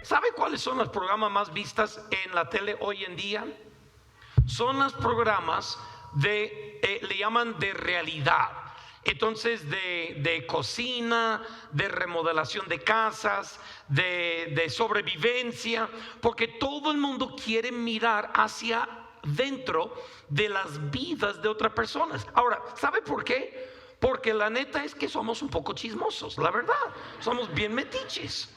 ¿Sabe cuáles son los programas más vistas en la tele hoy en día? Son los programas le llaman de realidad. Entonces de cocina, de remodelación de casas, de sobrevivencia, porque todo el mundo quiere mirar hacia dentro de las vidas de otras personas. Ahora, ¿sabe por qué? Porque la neta es que somos un poco chismosos, la verdad. Somos bien metiches.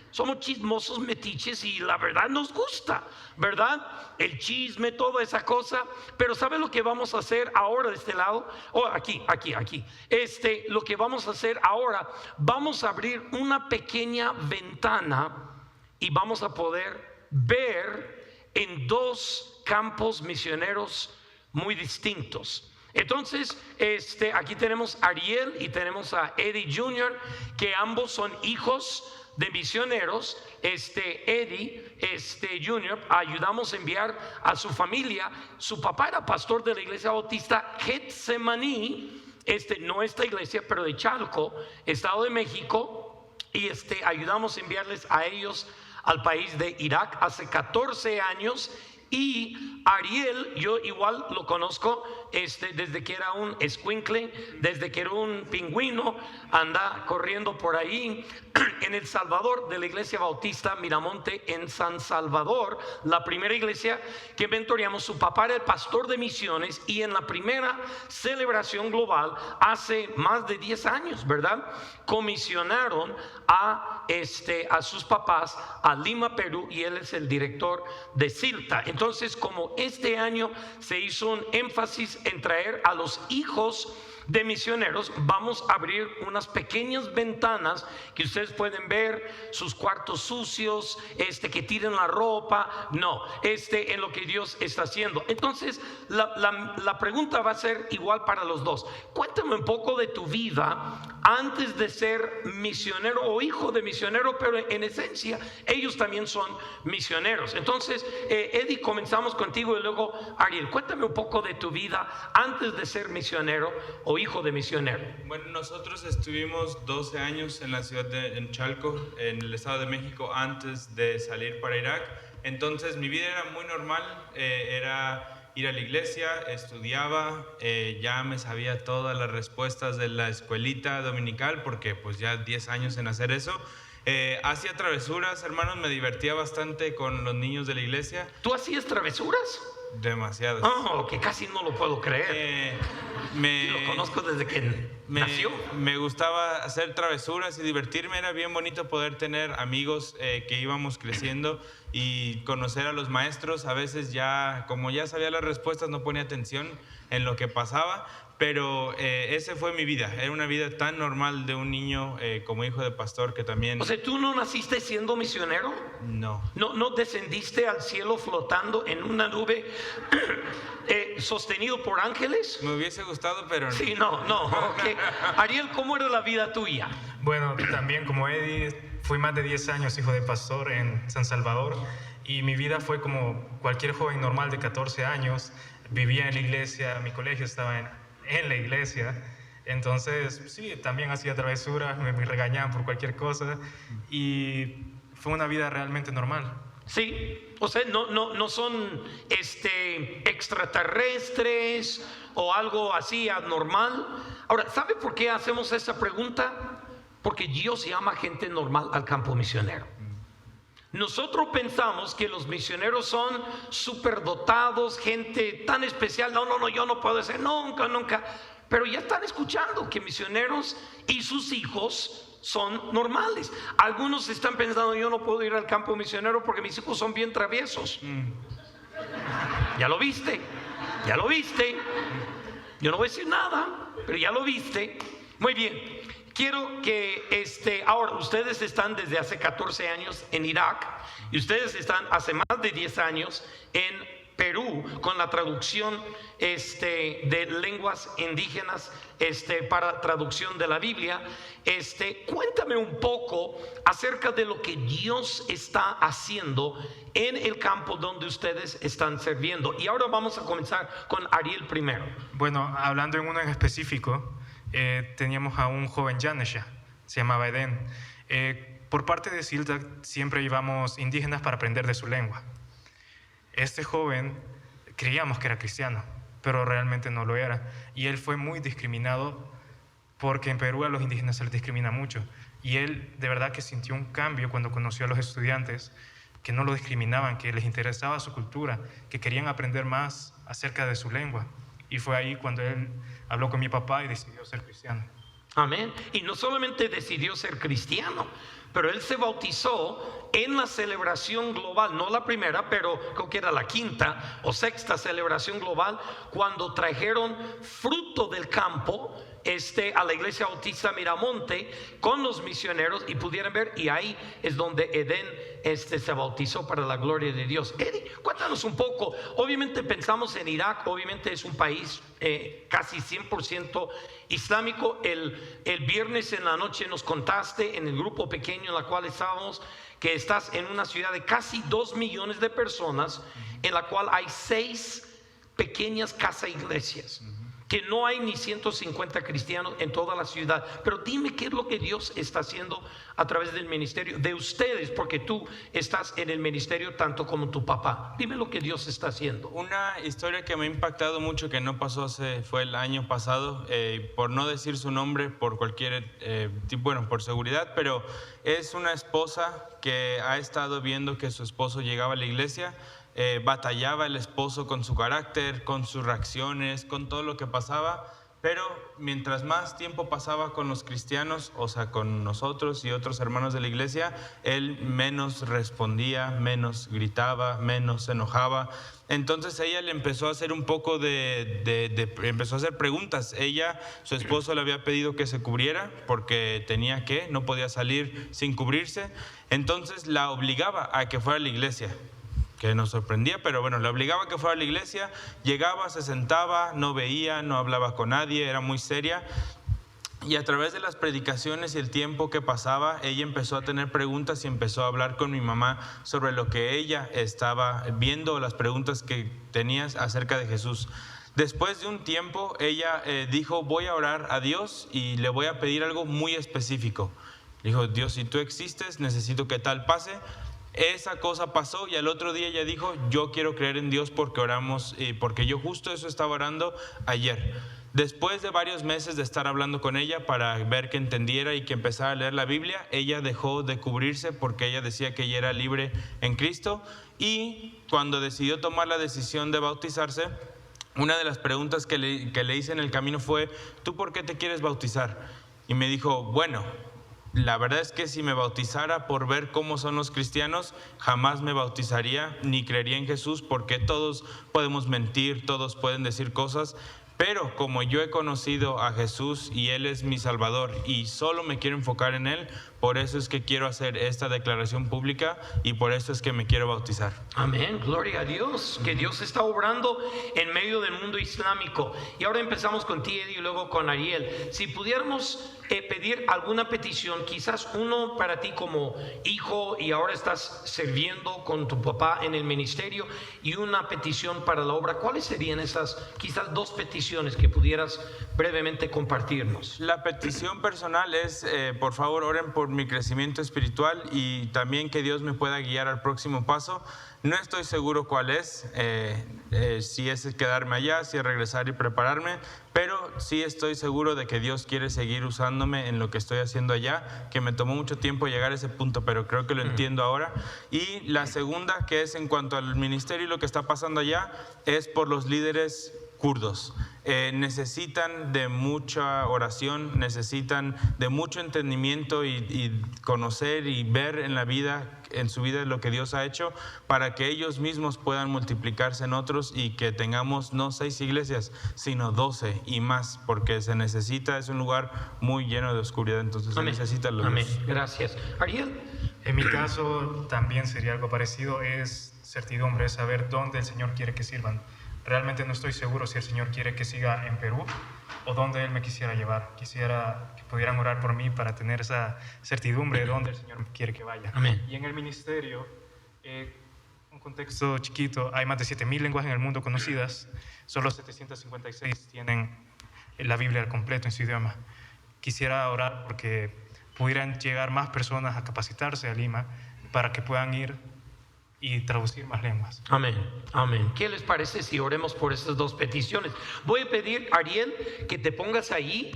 Somos chismosos, metiches, y la verdad nos gusta, ¿verdad? El chisme, toda esa cosa. Pero ¿sabe lo que vamos a hacer ahora de este lado? Aquí. Lo que vamos a hacer ahora, vamos a abrir una pequeña ventana y vamos a poder ver en dos campos misioneros muy distintos. Entonces, aquí tenemos a Ariel y tenemos a Eddie Jr., que ambos son hijos de misioneros. Eddie Jr. ayudamos a enviar a su familia. Su papá era pastor de la iglesia bautista Getsemaní, no esta iglesia, pero de Chalco, Estado de México, y ayudamos a enviarles a ellos al país de Irak hace 14 años. Y Ariel, yo igual lo conozco desde que era un escuincle, desde que era un pingüino, anda corriendo por ahí en El Salvador, de la iglesia bautista Miramonte en San Salvador, la primera iglesia que mentoreamos. Su papá era el pastor de misiones, y en la primera celebración global hace más de 10 años, ¿verdad?, comisionaron a sus papás a Lima, Perú, y él es el director de CILTA. Entonces, como este año se hizo un énfasis en traer a los hijos de misioneros, vamos a abrir unas pequeñas ventanas que ustedes pueden ver sus cuartos sucios, que tiren la ropa, en lo que Dios está haciendo. Entonces la pregunta va a ser igual para los dos. Cuéntame un poco de tu vida antes de ser misionero o hijo de misionero, pero en esencia ellos también son misioneros. Entonces, Eddie, comenzamos contigo y luego Ariel. Cuéntame un poco de tu vida antes de ser misionero o hijo de misionero. Bueno, nosotros estuvimos 12 años en la ciudad en Chalco, en el Estado de México, antes de salir para Irak. Entonces mi vida era muy normal, era ir a la iglesia, estudiaba, ya me sabía todas las respuestas de la escuelita dominical, porque pues ya 10 años en hacer eso. Hacía travesuras, hermanos, me divertía bastante con los niños de la iglesia. ¿Tú hacías travesuras? Demasiadas. Que casi no lo puedo creer. Lo conozco desde que nació. Me gustaba hacer travesuras y divertirme. Era bien bonito poder tener amigos que íbamos creciendo y conocer a los maestros. A veces como ya sabía las respuestas, no ponía atención en lo que pasaba. Pero esa fue mi vida. Era una vida tan normal de un niño como hijo de pastor, que también... O sea, ¿tú no naciste siendo misionero? No. ¿No descendiste al cielo flotando en una nube sostenido por ángeles? Me hubiese gustado, pero no. Sí, no. Okay. Ariel, ¿cómo era la vida tuya? Bueno, también como Eddie, fui más de 10 años hijo de pastor en San Salvador, y mi vida fue como cualquier joven normal de 14 años. Vivía en la iglesia, mi colegio estaba en la iglesia. Entonces, sí, también hacía travesuras, me regañaban por cualquier cosa, y fue una vida realmente normal. Sí, o sea, no son extraterrestres o algo así anormal. Ahora, ¿sabe por qué hacemos esa pregunta? Porque Dios llama gente normal al campo misionero. Nosotros pensamos que los misioneros son superdotados, gente tan especial. No, yo no puedo ser nunca. Pero ya están escuchando que misioneros y sus hijos son normales. Algunos están pensando, yo no puedo ir al campo misionero porque mis hijos son bien traviesos. ¿Ya lo viste? Yo no voy a decir nada, pero ya lo viste. Muy bien. Quiero que ahora ustedes están desde hace 14 años en Irak, y ustedes están hace más de 10 años en Perú con la traducción de lenguas indígenas para traducción de la Biblia. Cuéntame un poco acerca de lo que Dios está haciendo en el campo donde ustedes están sirviendo. Y ahora vamos a comenzar con Ariel primero. Bueno, hablando en uno en específico, teníamos a un joven Yanesha, se llamaba Eden. Por parte de Silda siempre íbamos indígenas para aprender de su lengua. Este joven creíamos que era cristiano, pero realmente no lo era. Y él fue muy discriminado porque en Perú a los indígenas se les discrimina mucho. Y él de verdad que sintió un cambio cuando conoció a los estudiantes que no lo discriminaban, que les interesaba su cultura, que querían aprender más acerca de su lengua. Y fue ahí cuando él habló con mi papá y decidió ser cristiano. Amén. Y no solamente decidió ser cristiano, pero él se bautizó en la celebración global, no la primera, pero creo que era la quinta o sexta celebración global, cuando trajeron fruto del campo a la iglesia bautista Miramonte con los misioneros y pudieran ver, y ahí es donde Edén se bautizó para la gloria de Dios. Eddie, cuéntanos un poco. Obviamente pensamos en Irak, obviamente es un país casi 100% islámico. El viernes en la noche nos contaste en el grupo pequeño en la cual estábamos que estás en una ciudad de casi 2 millones de personas, en la cual hay 6 pequeñas casa iglesias, que no hay ni 150 cristianos en toda la ciudad. Pero dime qué es lo que Dios está haciendo a través del ministerio de ustedes, porque tú estás en el ministerio tanto como tu papá. Dime lo que Dios está haciendo. Una historia que me ha impactado mucho, que no pasó fue el año pasado, por no decir su nombre, por cualquier tipo, bueno, por seguridad, pero es una esposa que ha estado viendo que su esposo llegaba a la iglesia. Batallaba el esposo con su carácter, con sus reacciones, con todo lo que pasaba, pero mientras más tiempo pasaba con los cristianos, o sea, con nosotros y otros hermanos de la iglesia, él menos respondía, menos gritaba, menos se enojaba. Entonces ella le empezó a hacer un poco empezó a hacer preguntas. Su esposo le había pedido que se cubriera porque no podía salir sin cubrirse. Entonces la obligaba a que fuera a la iglesia, que nos sorprendía, pero bueno, la obligaba a que fuera a la iglesia. Llegaba, se sentaba, no veía, no hablaba con nadie, era muy seria. Y a través de las predicaciones y el tiempo que pasaba, ella empezó a tener preguntas y empezó a hablar con mi mamá sobre lo que ella estaba viendo, las preguntas que tenía acerca de Jesús. Después de un tiempo, ella dijo: voy a orar a Dios y le voy a pedir algo muy específico. Dijo: Dios, si tú existes, necesito que tal pase. Esa cosa pasó y al otro día ella dijo: yo quiero creer en Dios porque oramos, porque yo justo eso estaba orando ayer. Después de varios meses de estar hablando con ella para ver que entendiera y que empezara a leer la Biblia, ella dejó de cubrirse porque ella decía que ella era libre en Cristo. Y cuando decidió tomar la decisión de bautizarse, una de las preguntas que le hice en el camino fue: ¿tú por qué te quieres bautizar? Y me dijo: bueno, la verdad es que si me bautizara por ver cómo son los cristianos, jamás me bautizaría ni creería en Jesús, porque todos podemos mentir, todos pueden decir cosas. Pero como yo he conocido a Jesús y Él es mi Salvador y solo me quiero enfocar en Él, por eso es que quiero hacer esta declaración pública y por eso es que me quiero bautizar. Amén, gloria a Dios, que Dios está obrando en medio del mundo islámico. Y ahora empezamos con ti, Eddie, y luego con Ariel. Si pudiéramos pedir alguna petición, quizás uno para ti como hijo y ahora estás sirviendo con tu papá en el ministerio, y una petición para la obra, ¿cuáles serían esas quizás 2 peticiones que pudieras brevemente compartirnos? La petición personal es, por favor, oren por mi crecimiento espiritual y también que Dios me pueda guiar al próximo paso. No estoy seguro cuál es, si es quedarme allá, si es regresar y prepararme, pero sí estoy seguro de que Dios quiere seguir usándome en lo que estoy haciendo allá, que me tomó mucho tiempo llegar a ese punto, pero creo que lo entiendo ahora. Y la segunda, que es en cuanto al ministerio y lo que está pasando allá, es por los líderes kurdos. Necesitan de mucha oración, necesitan de mucho entendimiento y conocer y ver en su vida lo que Dios ha hecho, para que ellos mismos puedan multiplicarse en otros y que tengamos no 6 iglesias, sino 12 y más, porque se necesita, es un lugar muy lleno de oscuridad, entonces Amén. Se necesita la luz. Amén. Gracias. Ariel. En mi caso también sería algo parecido, es certidumbre, es saber dónde el Señor quiere que sirvan. Realmente no estoy seguro si el Señor quiere que siga en Perú o dónde Él me quisiera llevar. Quisiera que pudieran orar por mí para tener esa certidumbre de dónde el Señor quiere que vaya. Amén. Y en el ministerio, un contexto chiquito, hay más de 7,000 lenguas en el mundo conocidas, solo 756 tienen la Biblia al completo en su idioma. Quisiera orar porque pudieran llegar más personas a capacitarse a Lima para que puedan ir y traducir más lenguas. Amén, amén. ¿Qué les parece si oremos por estas dos peticiones? Voy a pedir, Ariel, que te pongas allí,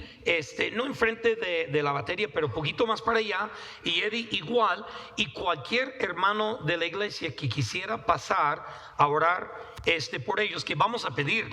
no enfrente de la batería, pero un poquito más para allá, y Eddie igual, y cualquier hermano de la iglesia que quisiera pasar a orar por ellos, que vamos a pedir.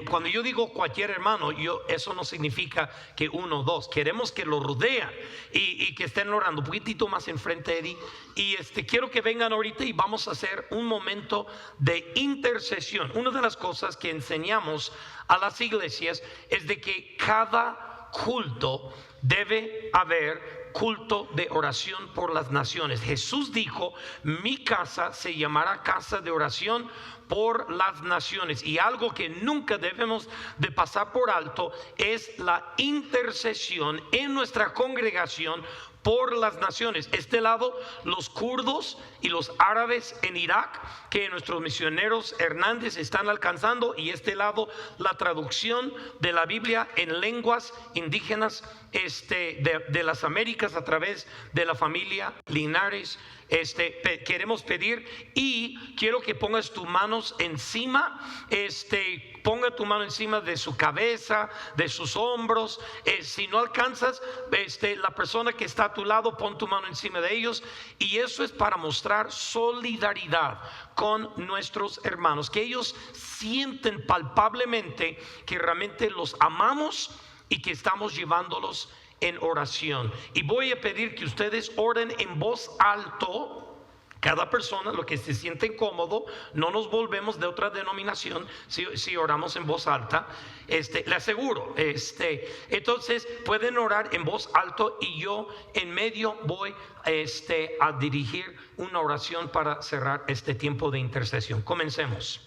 Cuando yo digo cualquier hermano, eso no significa que uno o dos, queremos que lo rodean y que estén orando un poquitito más enfrente, Eddie, y quiero que vengan ahorita y vamos a hacer un momento de intercesión. Una de las cosas que enseñamos a las iglesias es de que cada culto debe haber culto de oración por las naciones. Jesús dijo: mi casa se llamará casa de oración por las naciones. Y algo que nunca debemos de pasar por alto es la intercesión en nuestra congregación por las naciones. Lado, los kurdos y los árabes en Irak, que nuestros misioneros Hernández están alcanzando, y lado, la traducción de la Biblia en lenguas indígenas de las Américas a través de la familia Linares. Queremos pedir, y quiero que pongas tus manos encima, ponga tu mano encima de su cabeza, de sus hombros. Si no alcanzas, la persona que está a tu lado, pon tu mano encima de ellos. Y eso es para mostrar solidaridad con nuestros hermanos, que ellos sienten palpablemente que realmente los amamos y que estamos llevándolos en oración. Y voy a pedir que ustedes oren en voz alto. Cada persona, lo que se siente cómodo. No nos volvemos de otra denominación si oramos en voz alta. Le aseguro. Entonces pueden orar en voz alto, y yo en medio voy a dirigir una oración para cerrar este tiempo de intercesión. Comencemos.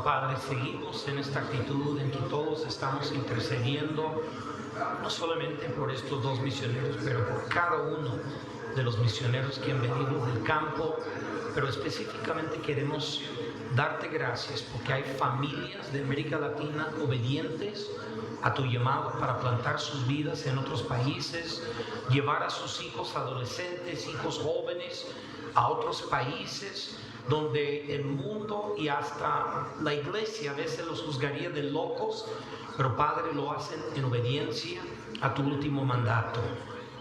Padre, seguimos en esta actitud en que todos estamos intercediendo, no solamente por estos dos misioneros, pero por cada uno de los misioneros que han venido del campo. Pero específicamente queremos darte gracias porque hay familias de América Latina obedientes a tu llamado para plantar sus vidas en otros países, llevar a sus hijos adolescentes, hijos jóvenes a otros países donde el mundo y hasta la iglesia a veces los juzgaría de locos, pero Padre, lo hacen en obediencia a tu último mandato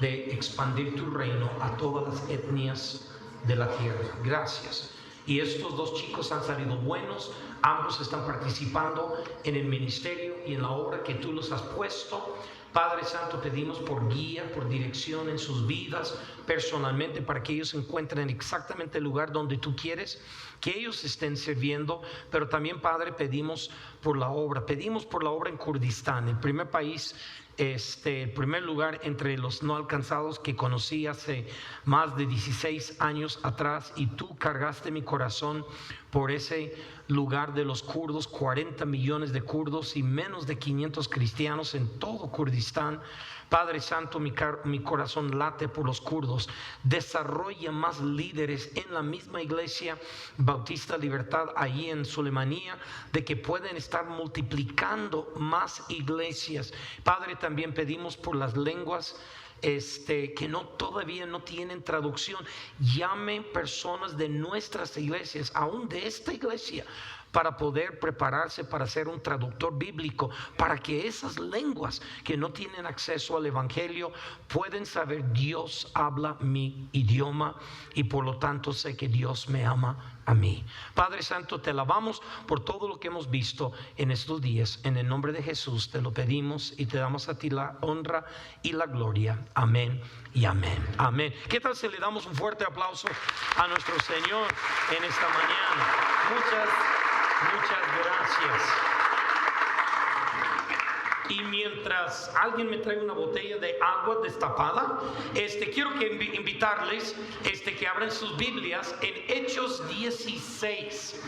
de expandir tu reino a todas las etnias de la tierra. Gracias. Y estos dos chicos han salido buenos, ambos están participando en el ministerio y en la obra que tú los has puesto. Padre Santo, pedimos por guía, por dirección en sus vidas personalmente, para que ellos encuentren exactamente el lugar donde tú quieres que ellos estén sirviendo. Pero también, Padre, pedimos por la obra en Kurdistán, el primer país, el primer lugar entre los no alcanzados que conocí hace más de 16 años atrás, y tú cargaste mi corazón por ese lugar de los kurdos, 40 millones de kurdos y menos de 500 cristianos en todo Kurdistán. Padre Santo, mi corazón late por los kurdos. Desarrolla más líderes en la misma iglesia Bautista Libertad allí en Sulemanía, de que pueden estar multiplicando más iglesias. Padre, también pedimos por las lenguas que todavía no tienen traducción. Llame personas de nuestras iglesias, aún de esta iglesia, para poder prepararse para ser un traductor bíblico, para que esas lenguas que no tienen acceso al evangelio pueden saber: Dios habla mi idioma y por lo tanto sé que Dios me ama a mí. Padre Santo, te alabamos por todo lo que hemos visto en estos días. En el nombre de Jesús te lo pedimos y te damos a ti la honra y la gloria. Amén y amén. Amén. ¿Qué tal si le damos un fuerte aplauso a nuestro Señor en esta mañana? Muchas gracias. Y mientras alguien me trae una botella de agua destapada, quiero invitarles que abran sus Biblias en Hechos 16.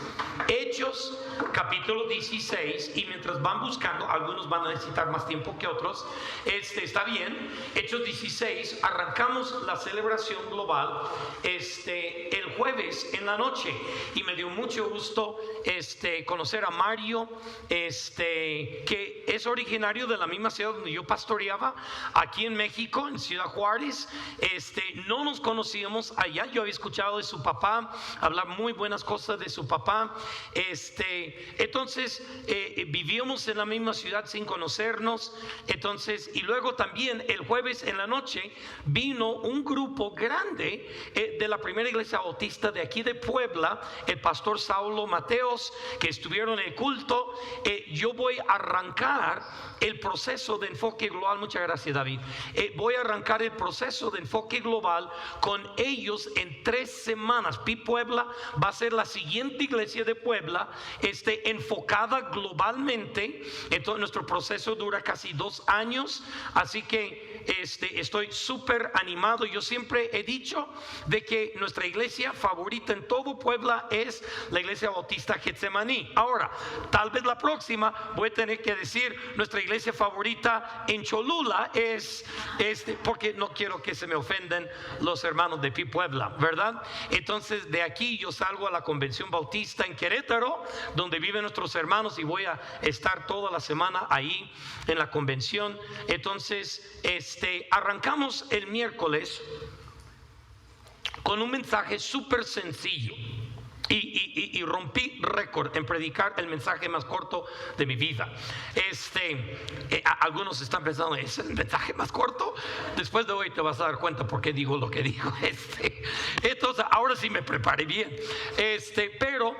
Hechos capítulo 16. Y mientras van buscando, algunos van a necesitar más tiempo que otros. Está bien. Hechos 16. Arrancamos la celebración global el jueves en la noche. Y me dio mucho gusto conocer a Mario, que es originario de la misma ciudad donde yo pastoreaba, aquí en México, en Ciudad Juárez. No nos conocíamos allá. Yo había escuchado de su papá, hablar muy buenas cosas de su papá. Entonces vivíamos en la misma ciudad sin conocernos. Entonces, y luego también el jueves en la noche vino un grupo grande de la primera iglesia bautista de aquí de Puebla, el pastor Saulo Mateos, que estuvieron en el culto. Yo voy a arrancar el proceso de enfoque global. Muchas gracias, David. Voy a arrancar el proceso de enfoque global con ellos en 3 semanas. Pi Puebla va a ser la siguiente iglesia de Puebla, enfocada globalmente. Entonces nuestro proceso dura casi 2 años, así que estoy súper animado. Yo siempre he dicho de que nuestra iglesia favorita en todo Puebla es la iglesia bautista Getsemaní. Ahora, tal vez la próxima voy a tener que decir nuestra iglesia favorita en Cholula es porque no quiero que se me ofendan los hermanos de Pi Puebla, ¿verdad? Entonces de aquí yo salgo a la convención bautista en Querétaro, donde viven nuestros hermanos, y voy a estar toda la semana ahí en la convención. Entonces arrancamos el miércoles con un mensaje súper sencillo. Y rompí récord en predicar el mensaje más corto de mi vida. Algunos están pensando: ¿es el mensaje más corto? Después de hoy te vas a dar cuenta por qué digo lo que digo. Entonces ahora sí me preparé bien. Pero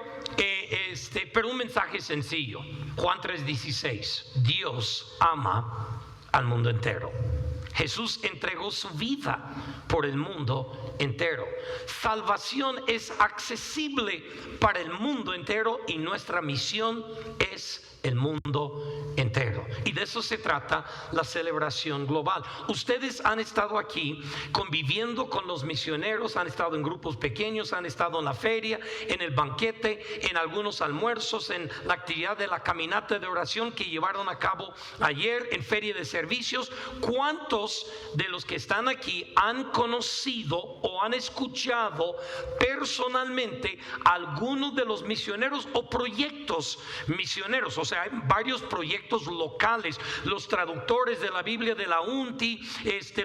un mensaje sencillo. Juan 3:16. Dios ama al mundo entero. Jesús entregó su vida por el mundo entero. Salvación es accesible para el mundo entero y nuestra misión es el mundo entero. Y de eso se trata la celebración global. Ustedes han estado aquí conviviendo con los misioneros, han estado en grupos pequeños, han estado en la feria, en el banquete, en algunos almuerzos, en la actividad de la caminata de oración que llevaron a cabo ayer, en feria de servicios. ¿Cuántos de los que están aquí han conocido o han escuchado personalmente algunos de los misioneros o proyectos misioneros? O sea, hay varios proyectos locales, los traductores de la Biblia de la UNTI,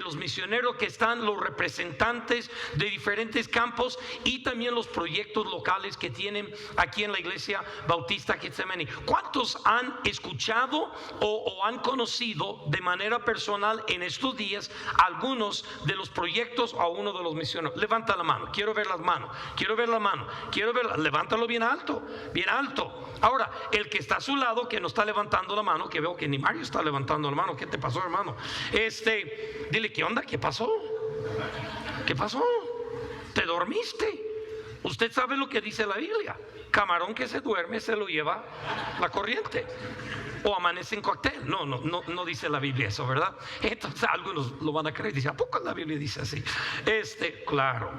los misioneros que están, los representantes de diferentes campos, y también los proyectos locales que tienen aquí en la iglesia bautista Getsemaní. ¿Cuántos han escuchado o han conocido de manera personal en estos días algunos de los proyectos o a uno de los misioneros? Levanta la mano, quiero ver las manos, quiero ver la mano, quiero verla, levántalo bien alto, bien alto. Ahora, el que está a su lado, que no está levantando la mano, que veo que ni Mario está levantando la mano. ¿Qué te pasó, hermano? Dile: ¿qué onda? ¿Qué pasó? ¿Qué pasó? ¿Te dormiste? Usted sabe lo que dice la Biblia: camarón que se duerme se lo lleva la corriente, o amanece en cóctel. No dice la Biblia eso, ¿verdad? Entonces algunos lo van a creer y dicen: ¿a poco la Biblia dice así? Claro.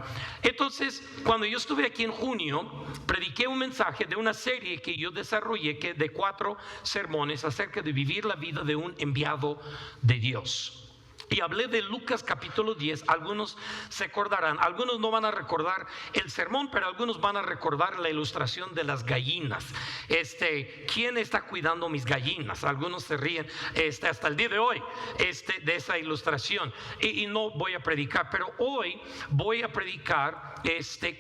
Entonces, cuando yo estuve aquí en junio, prediqué un mensaje de una serie que yo desarrollé, de 4 sermones acerca de vivir la vida de un enviado de Dios. Y hablé de Lucas capítulo 10. Algunos se acordarán, algunos no van a recordar el sermón, pero algunos van a recordar la ilustración de las gallinas. ¿Quién está cuidando mis gallinas? Algunos se ríen hasta el día de hoy de esa ilustración. Y no voy a predicar, pero hoy voy a predicar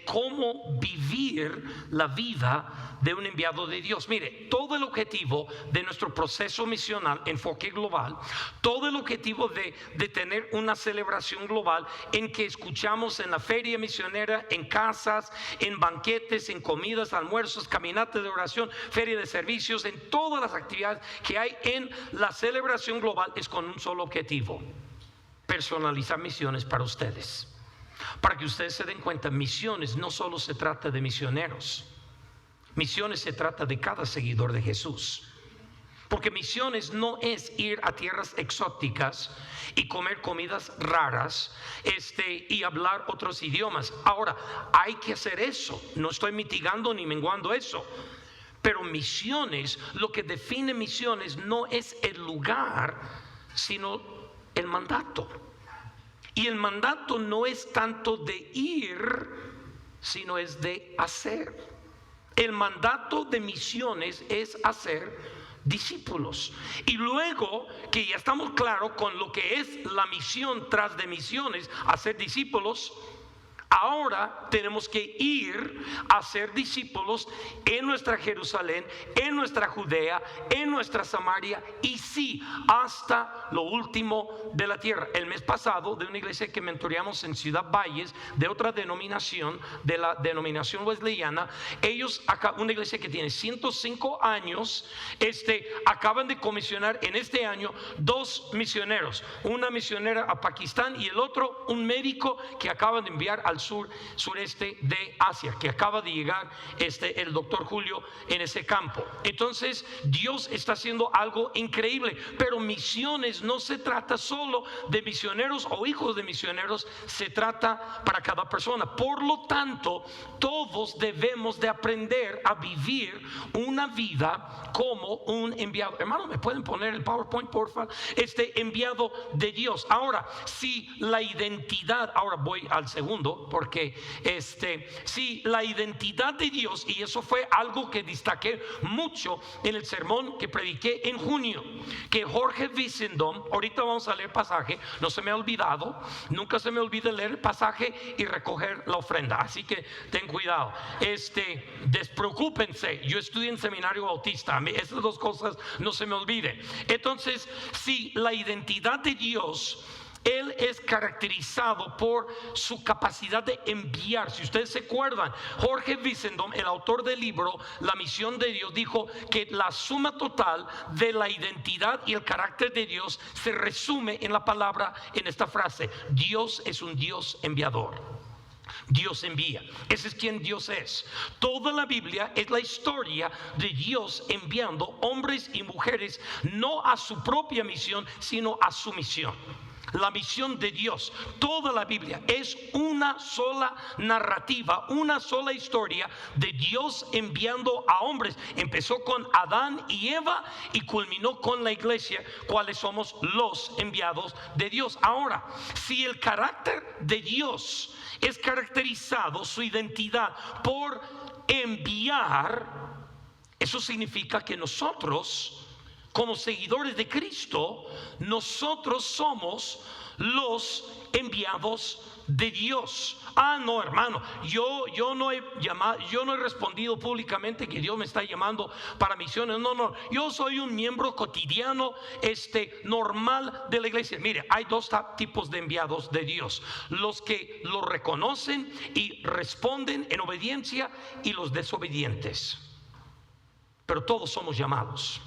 cómo vivir la vida de un enviado de Dios. Mire, todo el objetivo de nuestro proceso misional, Enfoque Global, todo el objetivo de tener una celebración global en que escuchamos en la feria misionera, en casas, en banquetes, en comidas, almuerzos, caminatas de oración, feria de servicios, en todas las actividades que hay en la celebración global, es con un solo objetivo: personalizar misiones para ustedes. Para que ustedes se den cuenta, misiones no solo se trata de misioneros, misiones se trata de cada seguidor de Jesús. Porque misiones no es ir a tierras exóticas y comer comidas raras y hablar otros idiomas. Ahora, hay que hacer eso. No estoy mitigando ni menguando eso. Pero misiones, lo que define misiones no es el lugar, sino el mandato. Y el mandato no es tanto de ir, sino es de hacer. El mandato de misiones es hacer discípulos. Y luego que ya estamos claros con lo que es la misión tras de misiones, hacer discípulos, ahora tenemos que ir a ser discípulos en nuestra Jerusalén, en nuestra Judea, en nuestra Samaria, y sí, hasta lo último de la tierra. El mes pasado, de una iglesia que mentoreamos en Ciudad Valles, de otra denominación, de la denominación wesleyana, ellos, una iglesia que tiene 105 años, acaban de comisionar en este año 2 misioneros, una misionera a Pakistán y el otro un médico que acaban de enviar al sureste de Asia, que acaba de llegar el doctor Julio en ese campo. Entonces Dios está haciendo algo increíble, pero misiones no se trata solo de misioneros o hijos de misioneros, se trata para cada persona. Por lo tanto, todos debemos de aprender a vivir una vida como un enviado. Hermano, ¿me pueden poner el PowerPoint, porfa? Enviado de Dios. Ahora, si la identidad, ahora voy al segundo, porque si la identidad de Dios, y eso fue algo que destaqué mucho en el sermón que prediqué en junio, que Jorge Wissendom, ahorita vamos a leer pasaje, no se me ha olvidado, nunca se me olvida leer el pasaje y recoger la ofrenda, así que ten cuidado, despreocúpense, yo estudié en seminario bautista, esas dos cosas no se me olviden. Entonces, si la identidad de Dios, Él es caracterizado por su capacidad de enviar. Si ustedes se acuerdan, Jorge Wissendom, el autor del libro La Misión de Dios, dijo que la suma total de la identidad y el carácter de Dios se resume en la palabra, en esta frase: Dios es un Dios enviador. Dios envía. Ese es quien Dios es. Toda la Biblia es la historia de Dios enviando hombres y mujeres, no a su propia misión, sino a su misión. La misión de Dios, toda la Biblia es una sola narrativa, una sola historia de Dios enviando a hombres. Empezó con Adán y Eva y culminó con la iglesia, cuales somos los enviados de Dios. Ahora, si el carácter de Dios es caracterizado, su identidad, por enviar, eso significa que nosotros, como seguidores de Cristo, nosotros somos los enviados de Dios. No, hermano, yo no he respondido públicamente que Dios me está llamando para misiones. No, yo soy un miembro cotidiano, normal de la iglesia. Mire, hay dos tipos de enviados de Dios: los que lo reconocen y responden en obediencia, y los desobedientes. Pero todos somos llamados.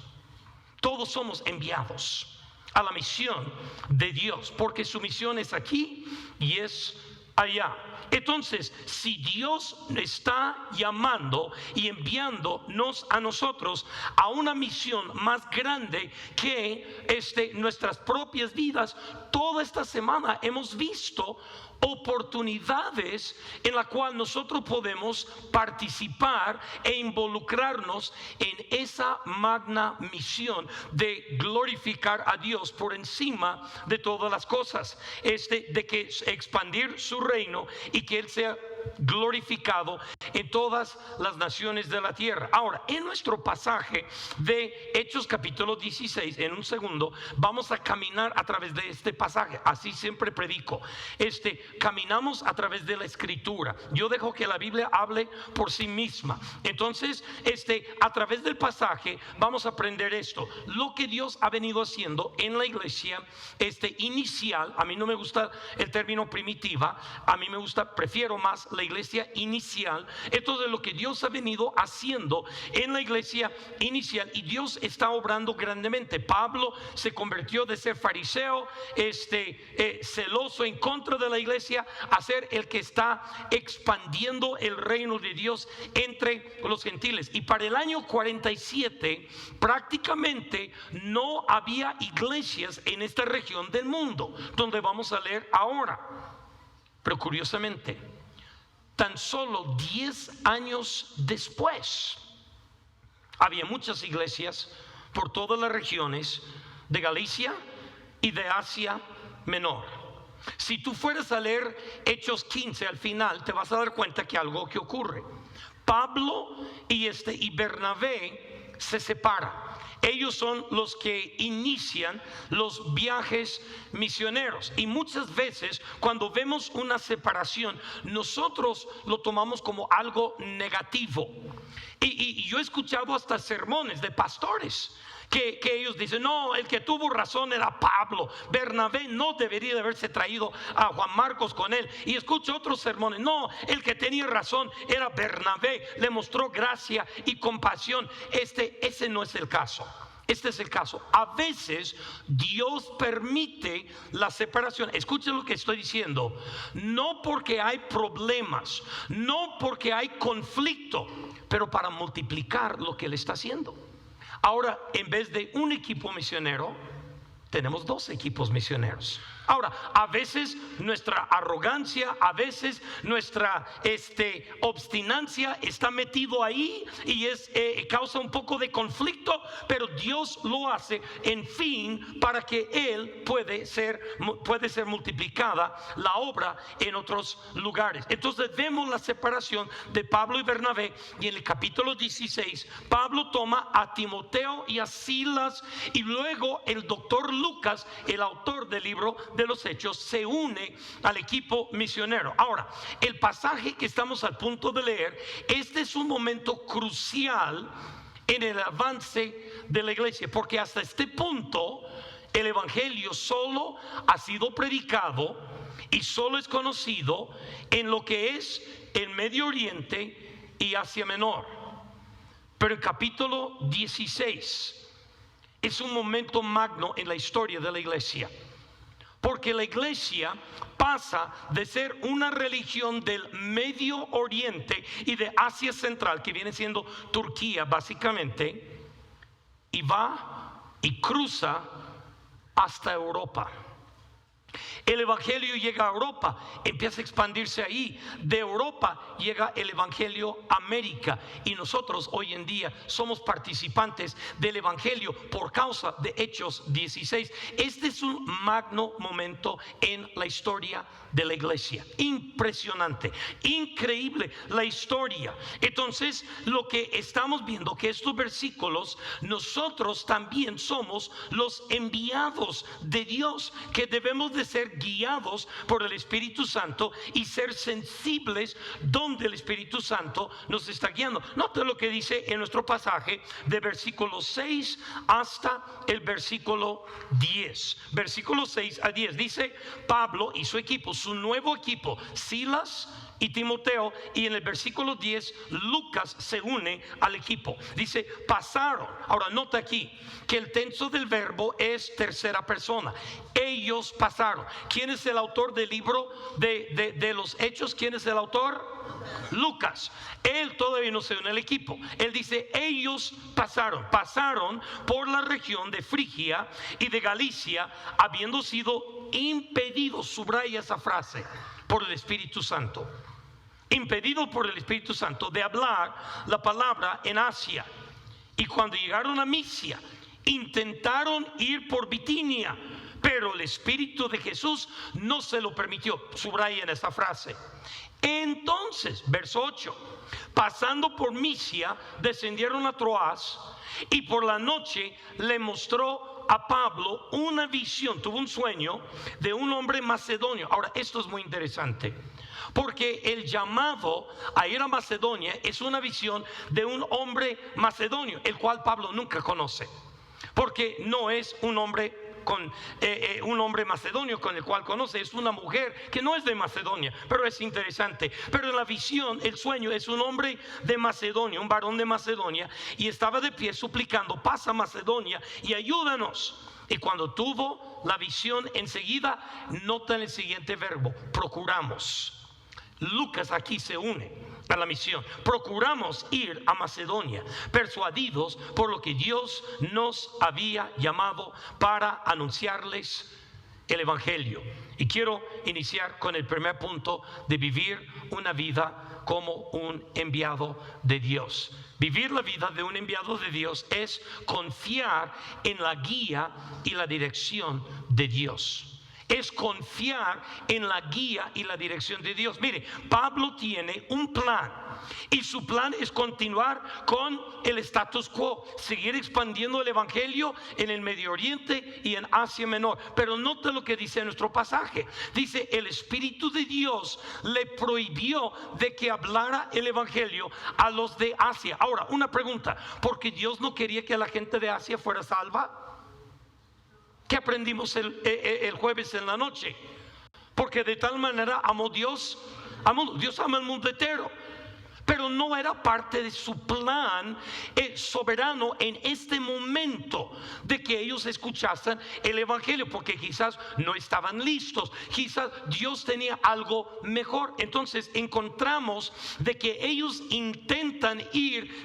Todos somos enviados a la misión de Dios, porque su misión es aquí y es allá. Entonces, si Dios está llamando y enviándonos a nosotros a una misión más grande que nuestras propias vidas, toda esta semana hemos visto oportunidades en la cual nosotros podemos participar e involucrarnos en esa magna misión de glorificar a Dios por encima de todas las cosas, de que expandir su reino y que Él sea glorificado en todas las naciones de la tierra. Ahora, en nuestro pasaje de Hechos capítulo 16, en un segundo vamos a caminar a través de este pasaje. Así siempre predico, caminamos a través de la escritura. Yo dejo que la Biblia hable por sí misma. Entonces, a través del pasaje vamos a aprender esto, lo que Dios ha venido haciendo en la iglesia inicial. A mí no me gusta el término primitiva, a mí prefiero más la iglesia inicial. Entonces, lo que Dios ha venido haciendo en la iglesia inicial, y Dios está obrando grandemente. Pablo se convirtió de ser fariseo, celoso en contra de la iglesia, a ser el que está expandiendo el reino de Dios entre los gentiles. Y para el año 47 prácticamente no había iglesias en esta región del mundo, donde vamos a leer ahora. Pero curiosamente, tan solo 10 años después, había muchas iglesias por todas las regiones de Galicia y de Asia Menor. Si tú fueras a leer Hechos 15 al final, te vas a dar cuenta que algo que ocurre. Pablo y Bernabé se separan. Ellos son los que inician los viajes misioneros. Y muchas veces cuando vemos una separación, nosotros lo tomamos como algo negativo. Y yo he escuchado hasta sermones de pastores que ellos dicen: no, el que tuvo razón era Pablo, Bernabé no debería de haberse traído a Juan Marcos con él. Y escucho otros sermones: no, el que tenía razón era Bernabé, le mostró gracia y compasión. Ese no es el caso. Este es el caso. A veces Dios permite la separación. Escuchen lo que estoy diciendo. No porque hay problemas, no porque hay conflicto, pero para multiplicar lo que Él está haciendo. Ahora, en vez de un equipo misionero, tenemos 2 equipos misioneros. Ahora, a veces nuestra arrogancia, a veces nuestra obstinancia está metido ahí y causa un poco de conflicto, pero Dios lo hace en fin para que Él puede ser multiplicada la obra en otros lugares. Entonces vemos la separación de Pablo y Bernabé, y en el capítulo 16 Pablo toma a Timoteo y a Silas, y luego el doctor Lucas, el autor del libro de los Hechos, se une al equipo misionero. Ahora, el pasaje que estamos al punto de leer, este es un momento crucial en el avance de la iglesia, porque hasta este punto el evangelio solo ha sido predicado y solo es conocido en lo que es el Medio Oriente y Asia Menor. Pero el capítulo 16 es un momento magno en la historia de la iglesia, porque la iglesia pasa de ser una religión del Medio Oriente y de Asia Central, que viene siendo Turquía básicamente, y va y cruza hasta Europa. El evangelio llega a Europa, empieza a expandirse ahí. De Europa llega el evangelio a América, y nosotros hoy en día somos participantes del evangelio por causa de Hechos 16. Este es un magno momento en la historia de la iglesia. Impresionante, increíble la historia. Entonces, lo que estamos viendo, que estos versículos, nosotros también somos los enviados de Dios, que debemos de ser guiados por el Espíritu Santo y ser sensibles donde el Espíritu Santo nos está guiando. Note lo que dice en nuestro pasaje de versículo 6 hasta el versículo 10. Versículo 6 a 10 dice: Pablo y su equipo, su nuevo equipo, Silas y Timoteo, y en el versículo 10 Lucas se une al equipo. Dice pasaron. Ahora nota aquí que el tenso del verbo es tercera persona. Ellos pasaron. ¿Quién es el autor del libro de los Hechos? ¿Quién es el autor? Lucas. Él todavía no se une al equipo. Él dice ellos pasaron por la región de Frigia y de Galicia, habiendo sido impedidos, subraya esa frase, por el Espíritu Santo. Impedido por el Espíritu Santo de hablar la palabra en Asia. Y cuando llegaron a Misia, intentaron ir por Bitinia, pero el Espíritu de Jesús no se lo permitió. Subrayen esa frase. Entonces, verso 8, pasando por Misia, descendieron a Troas, y por la noche le mostró a Pablo una visión, tuvo un sueño de un hombre macedonio. Ahora, esto es muy interesante, porque el llamado a ir a Macedonia es una visión de un hombre macedonio, el cual Pablo nunca conoce, porque no es un hombre un hombre macedonio con el cual conoce, es una mujer que no es de Macedonia, pero es interesante. Pero en la visión, el sueño es un hombre de Macedonia, un varón de Macedonia, y estaba de pie suplicando: pasa Macedonia y ayúdanos. Y cuando tuvo la visión, enseguida nota el siguiente verbo: procuramos. Lucas aquí se une a la misión. Procuramos ir a Macedonia, persuadidos por lo que Dios nos había llamado para anunciarles el Evangelio. Y quiero iniciar con el primer punto de vivir una vida como un enviado de Dios. Vivir la vida de un enviado de Dios es confiar en la guía y la dirección de Dios. Es confiar en la guía y la dirección de Dios. Mire, Pablo tiene un plan, y su plan es continuar con el status quo, seguir expandiendo el Evangelio en el Medio Oriente y en Asia Menor. Pero nota lo que dice nuestro pasaje. Dice: el Espíritu de Dios le prohibió de que hablara el Evangelio a los de Asia. Ahora, una pregunta: ¿por qué Dios no quería que la gente de Asia fuera salva? ¿Qué aprendimos el jueves en la noche? Porque de tal manera amó Dios ama el mundo entero. Pero no era parte de su plan soberano en este momento de que ellos escuchasen el Evangelio, porque quizás no estaban listos, quizás Dios tenía algo mejor. Entonces encontramos de que ellos intentan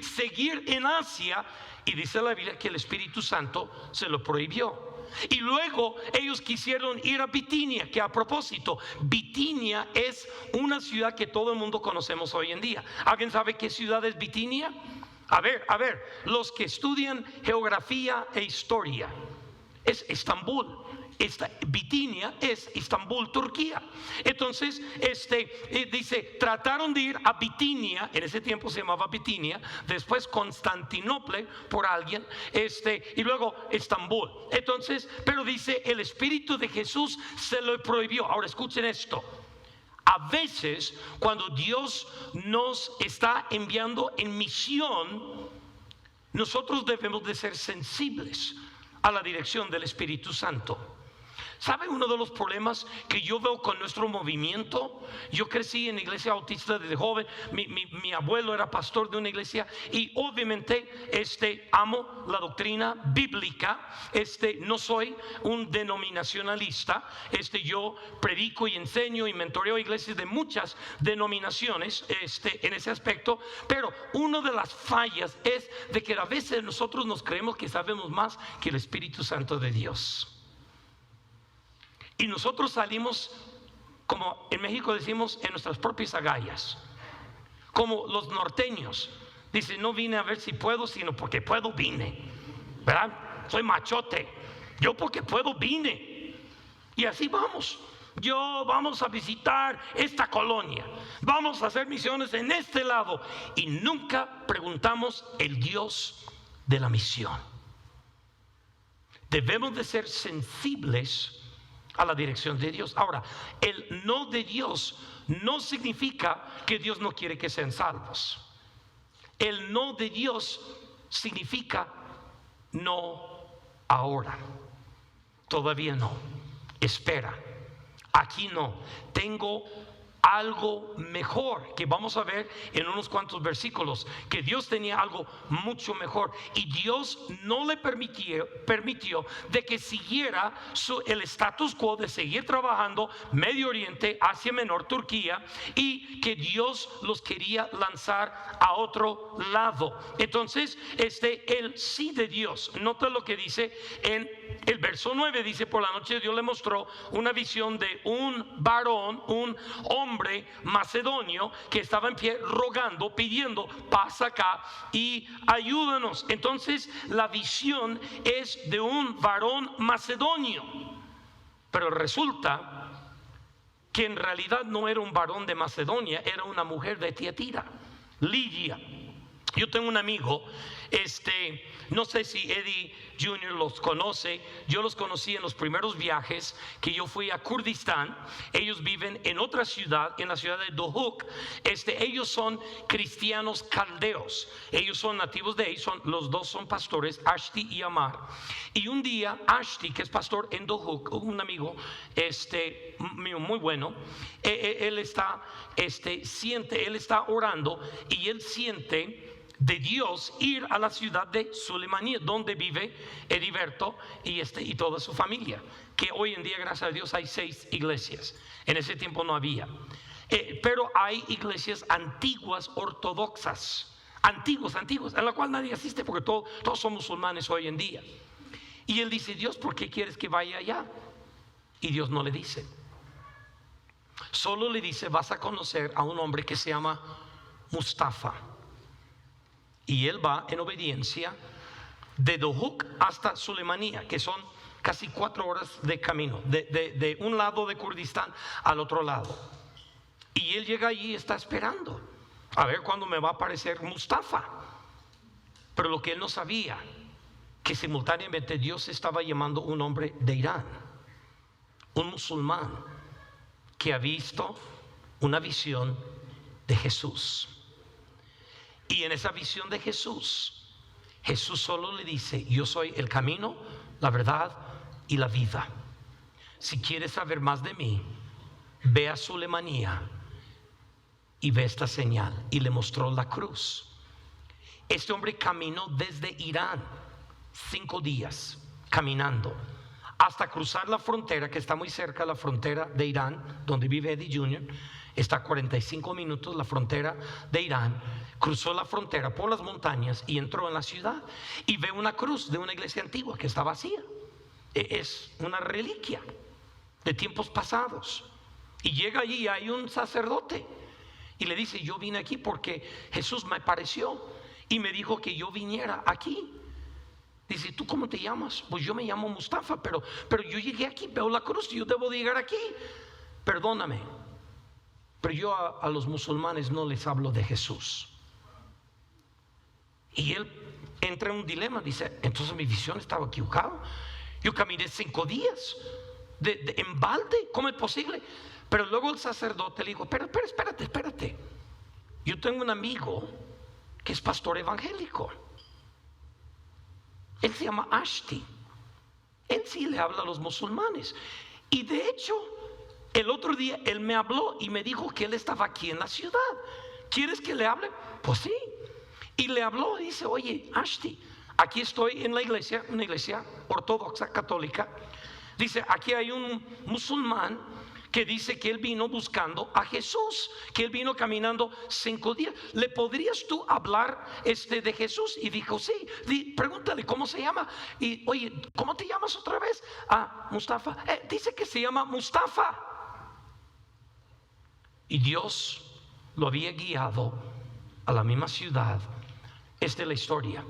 seguir en Asia, y dice la Biblia que el Espíritu Santo se lo prohibió. Y luego ellos quisieron ir a Bitinia, que a propósito, Bitinia es una ciudad que todo el mundo conocemos hoy en día. ¿Alguien sabe qué ciudad es Bitinia? A ver, los que estudian geografía e historia, es Estambul. Bitinia es Estambul, Turquía. Entonces dice: trataron de ir a Bitinia, en ese tiempo se llamaba Bitinia, después Constantinopla por alguien, y luego Estambul. Entonces, pero dice: el Espíritu de Jesús se lo prohibió. Ahora escuchen esto: a veces cuando Dios nos está enviando en misión, nosotros debemos de ser sensibles a la dirección del Espíritu Santo. ¿Sabe uno de los problemas que yo veo con nuestro movimiento? Yo crecí en la iglesia bautista desde joven. Mi abuelo era pastor de una iglesia, y obviamente amo la doctrina bíblica. No soy un denominacionalista. Yo predico y enseño y mentoreo iglesias de muchas denominaciones en ese aspecto. Pero una de las fallas es de que a veces nosotros nos creemos que sabemos más que el Espíritu Santo de Dios. Y nosotros salimos, como en México decimos, en nuestras propias agallas. Como los norteños. Dicen: no vine a ver si puedo, sino porque puedo vine. ¿Verdad? Soy machote. Yo porque puedo vine. Y así vamos. Vamos a visitar esta colonia. Vamos a hacer misiones en este lado. Y nunca preguntamos el Dios de la misión. Debemos de ser sensibles a la dirección de Dios. Ahora, el no de Dios no significa que Dios no quiere que sean salvos. El no de Dios significa: no ahora, todavía no, espera, aquí no, tengo algo mejor, que vamos a ver en unos cuantos versículos, que Dios tenía algo mucho mejor, y Dios no le permitió de que siguiera el status quo de seguir trabajando Medio Oriente, Asia Menor, Turquía, y que Dios los quería lanzar a otro lado. Entonces el sí de Dios, nota lo que dice en el verso 9, dice: por la noche Dios le mostró una visión de un varón, un hombre macedonio, que estaba en pie rogando, pidiendo: pasa acá y ayúdanos. Entonces la visión es de un varón macedonio, pero resulta que en realidad no era un varón de Macedonia, era una mujer de Tiatira, Lidia. Yo tengo un amigo, no sé si Eddie Jr. los conoce. Yo los conocí en los primeros viajes que yo fui a Kurdistán. Ellos viven en otra ciudad, en la ciudad de Dohuk. Ellos son cristianos caldeos. Ellos son nativos de ahí, los dos son pastores, Ashti y Amar. Y un día Ashti, que es pastor en Dohuk, un amigo mío muy bueno, él está orando, y él siente de Dios ir a la ciudad de Sulemanía, donde vive Heriberto y toda su familia, que hoy en día, gracias a Dios, hay 6 iglesias. En ese tiempo no había, pero hay iglesias antiguas, ortodoxas, antiguas, en la cual nadie asiste, porque todos son musulmanes hoy en día. Y él dice: Dios, ¿por qué quieres que vaya allá? Y Dios no le dice, solo le dice: vas a conocer a un hombre que se llama Mustafa. Y él va en obediencia de Dohuk hasta Sulemanía, que son casi 4 horas de camino, de un lado de Kurdistán al otro lado. Y él llega allí y está esperando a ver cuándo me va a aparecer Mustafa. Pero lo que él no sabía, que simultáneamente Dios estaba llamando a un hombre de Irán, un musulmán, que ha visto una visión de Jesús. Y en esa visión de Jesús solo le dice: yo soy el camino, la verdad y la vida. Si quieres saber más de mí, ve a Sulemanía y ve esta señal. Y le mostró la cruz. Este hombre caminó desde Irán 5 días caminando hasta cruzar la frontera, que está muy cerca, la frontera de Irán, donde vive Eddie Jr. Está a 45 minutos la frontera de Irán. Cruzó la frontera por las montañas y entró en la ciudad, y ve una cruz de una iglesia antigua que está vacía. Es una reliquia de tiempos pasados. Y llega allí y hay un sacerdote y le dice: yo vine aquí porque Jesús me apareció y me dijo que yo viniera aquí. Dice: ¿tú cómo te llamas? Pues yo me llamo Mustafa, pero yo llegué aquí, veo la cruz, yo debo de llegar aquí. Perdóname, pero yo a los musulmanes no les hablo de Jesús. Y él entra en un dilema, dice: entonces mi visión estaba equivocada. Yo caminé 5 días en balde, ¿cómo es posible? Pero luego el sacerdote le dijo: pero espérate. Yo tengo un amigo que es pastor evangélico. Él se llama Ashti. Él sí le habla a los musulmanes. Y de hecho, el otro día él me habló y me dijo que él estaba aquí en la ciudad. ¿Quieres que le hable? Pues sí. Y le habló y dice: oye, Ashti, aquí estoy en la iglesia, una iglesia ortodoxa católica. Dice: aquí hay un musulmán que dice que él vino buscando a Jesús, que él vino caminando 5 días. ¿Le podrías tú hablar de Jesús? Y dijo: sí. Pregúntale cómo se llama. Y oye, ¿cómo te llamas otra vez? Mustafa. Dice que se llama Mustafa. Y Dios lo había guiado a la misma ciudad. Esta es la historia.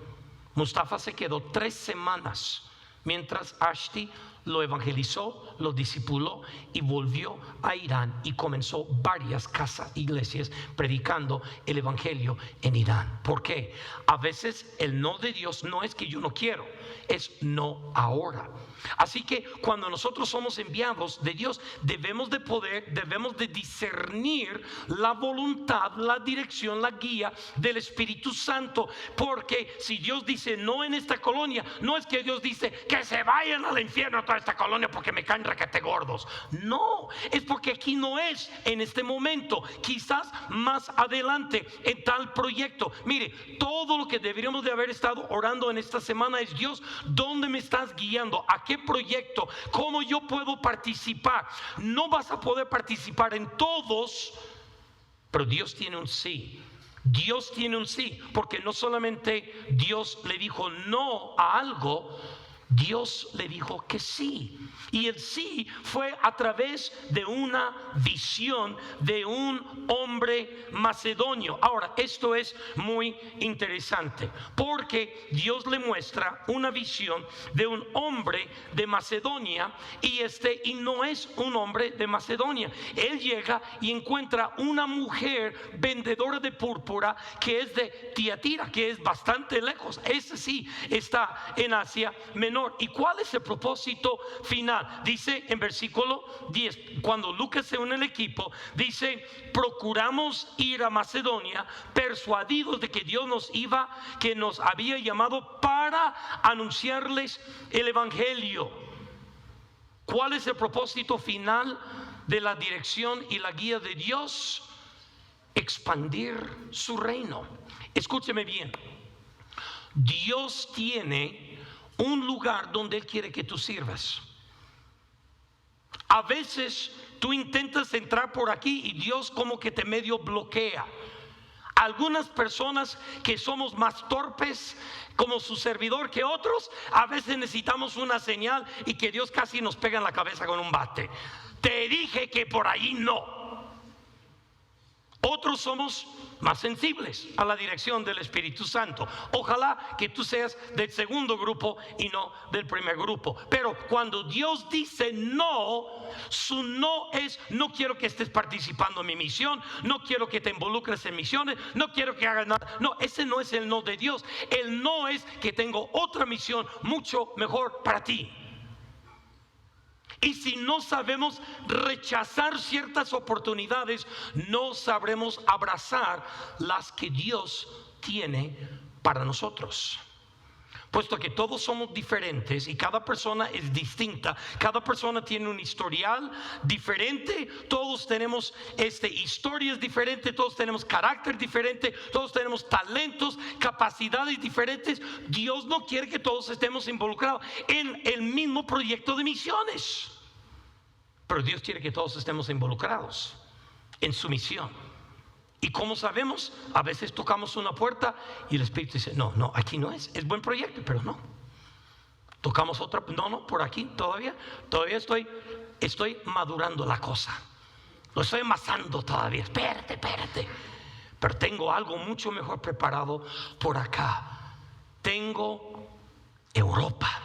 Mustafa se quedó 3 semanas mientras Ashti lo evangelizó, lo discipuló y volvió a Irán y comenzó varias iglesias predicando el evangelio en Irán. ¿Por qué? A veces el no de Dios no es que yo no quiero, es no ahora. Así que cuando nosotros somos enviados de Dios, debemos de discernir la voluntad, la dirección, la guía del Espíritu Santo. Porque si Dios dice no en esta colonia, no es que Dios dice que se vayan al infierno toda a esta colonia porque me caen requete gordos. No, es porque aquí no es en este momento, quizás más adelante en tal proyecto. Mire, todo lo que deberíamos de haber estado orando en esta semana es: Dios, ¿dónde me estás guiando? ¿A qué proyecto? ¿Cómo yo puedo participar? No vas a poder participar en todos, pero Dios tiene un sí. Dios tiene un sí, porque no solamente Dios le dijo no a algo, Dios le dijo que sí. Y el sí fue a través de una visión de un hombre macedonio. Ahora, esto es muy interesante, porque Dios le muestra una visión de un hombre de Macedonia, y no es un hombre de Macedonia. Él llega y encuentra una mujer vendedora de púrpura que es de Tiatira, que es bastante lejos. Ese sí está en Asia Menor. ¿Y cuál es el propósito final? Dice en versículo 10, cuando Lucas se une al equipo, dice: procuramos ir a Macedonia, persuadidos de que Dios nos había llamado para anunciarles el evangelio. ¿Cuál es el propósito final de la dirección y la guía de Dios? Expandir su reino. Escúcheme bien. Dios tiene un lugar donde Él quiere que tú sirvas. A veces tú intentas entrar por aquí y Dios como que te medio bloquea. Algunas personas que somos más torpes, como su servidor, que otros, a veces necesitamos una señal y que Dios casi nos pega en la cabeza con un bate. Te dije que por ahí no. Otros somos más sensibles a la dirección del Espíritu Santo. Ojalá que tú seas del segundo grupo y no del primer grupo. Pero cuando Dios dice no, su no es: no quiero que estés participando en mi misión, no quiero que te involucres en misiones, no quiero que hagas nada. No, ese no es el no de Dios. El no es que tengo otra misión mucho mejor para ti. Y si no sabemos rechazar ciertas oportunidades, no sabremos abrazar las que Dios tiene para nosotros. Puesto que todos somos diferentes y cada persona es distinta, cada persona tiene un historial diferente, todos tenemos historias diferentes, todos tenemos carácter diferente, todos tenemos talentos, capacidades diferentes. Dios no quiere que todos estemos involucrados en el mismo proyecto de misiones, pero Dios quiere que todos estemos involucrados en su misión. ¿Y cómo sabemos? A veces tocamos una puerta y el Espíritu dice: no, aquí no es buen proyecto, pero no. Tocamos otra, no, por aquí todavía estoy madurando la cosa, lo estoy amasando todavía, espérate, pero tengo algo mucho mejor preparado por acá. Tengo Europa,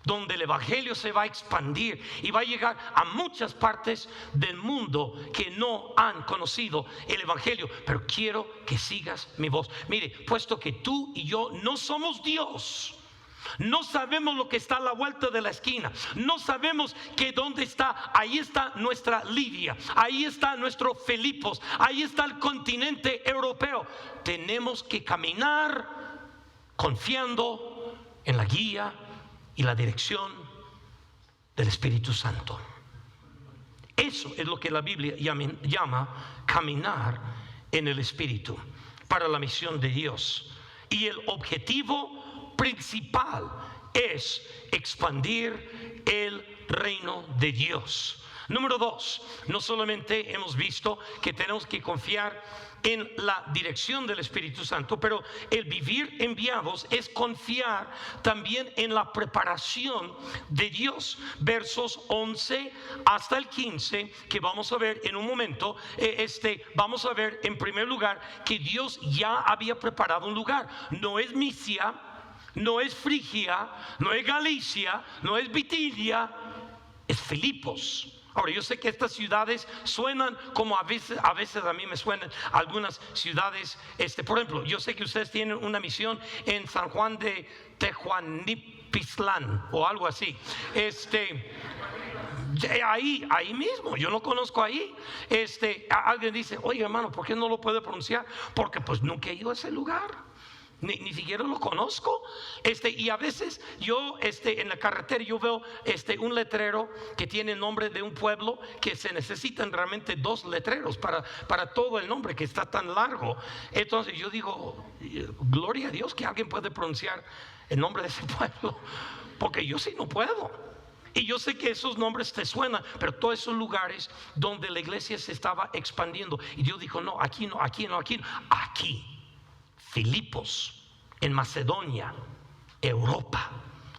donde el evangelio se va a expandir y va a llegar a muchas partes del mundo que no han conocido el evangelio. Pero quiero que sigas mi voz. Mire, puesto que tú y yo no somos Dios, no sabemos lo que está a la vuelta de la esquina, no sabemos que dónde está. Ahí está nuestra Lidia, ahí está nuestro Filipos, ahí está el continente europeo. Tenemos que caminar confiando en la guía y la dirección del Espíritu Santo. Eso es lo que la Biblia llama caminar en el Espíritu para la misión de Dios. Y el objetivo principal es expandir el reino de Dios. Número 2, no solamente hemos visto que tenemos que confiar en la dirección del Espíritu Santo, pero el vivir enviados es confiar también en la preparación de Dios. Versos 11 hasta el 15, que vamos a ver en un momento, vamos a ver en primer lugar que Dios ya había preparado un lugar. No es Misia, no es Frigia, no es Galicia, no es Bitinia, es Filipos. Ahora, yo sé que estas ciudades suenan como a veces a mí me suenan algunas ciudades. Por ejemplo, yo sé que ustedes tienen una misión en San Juan de Tehuanipislán o algo así. Ahí mismo, yo no conozco ahí. Alguien dice: oye, hermano, ¿por qué no lo puede pronunciar? Porque pues nunca he ido a ese lugar. Ni siquiera lo conozco. Y a veces yo en la carretera yo veo un letrero que tiene el nombre de un pueblo, que se necesitan realmente 2 letreros para todo el nombre, que está tan largo. Entonces yo digo, gloria a Dios que alguien puede pronunciar el nombre de ese pueblo, porque yo sí no puedo. Y yo sé que esos nombres te suenan, pero todos esos lugares donde la iglesia se estaba expandiendo, y Dios dijo, no, aquí no, aquí no, aquí no, aquí. Filipos, en Macedonia, Europa.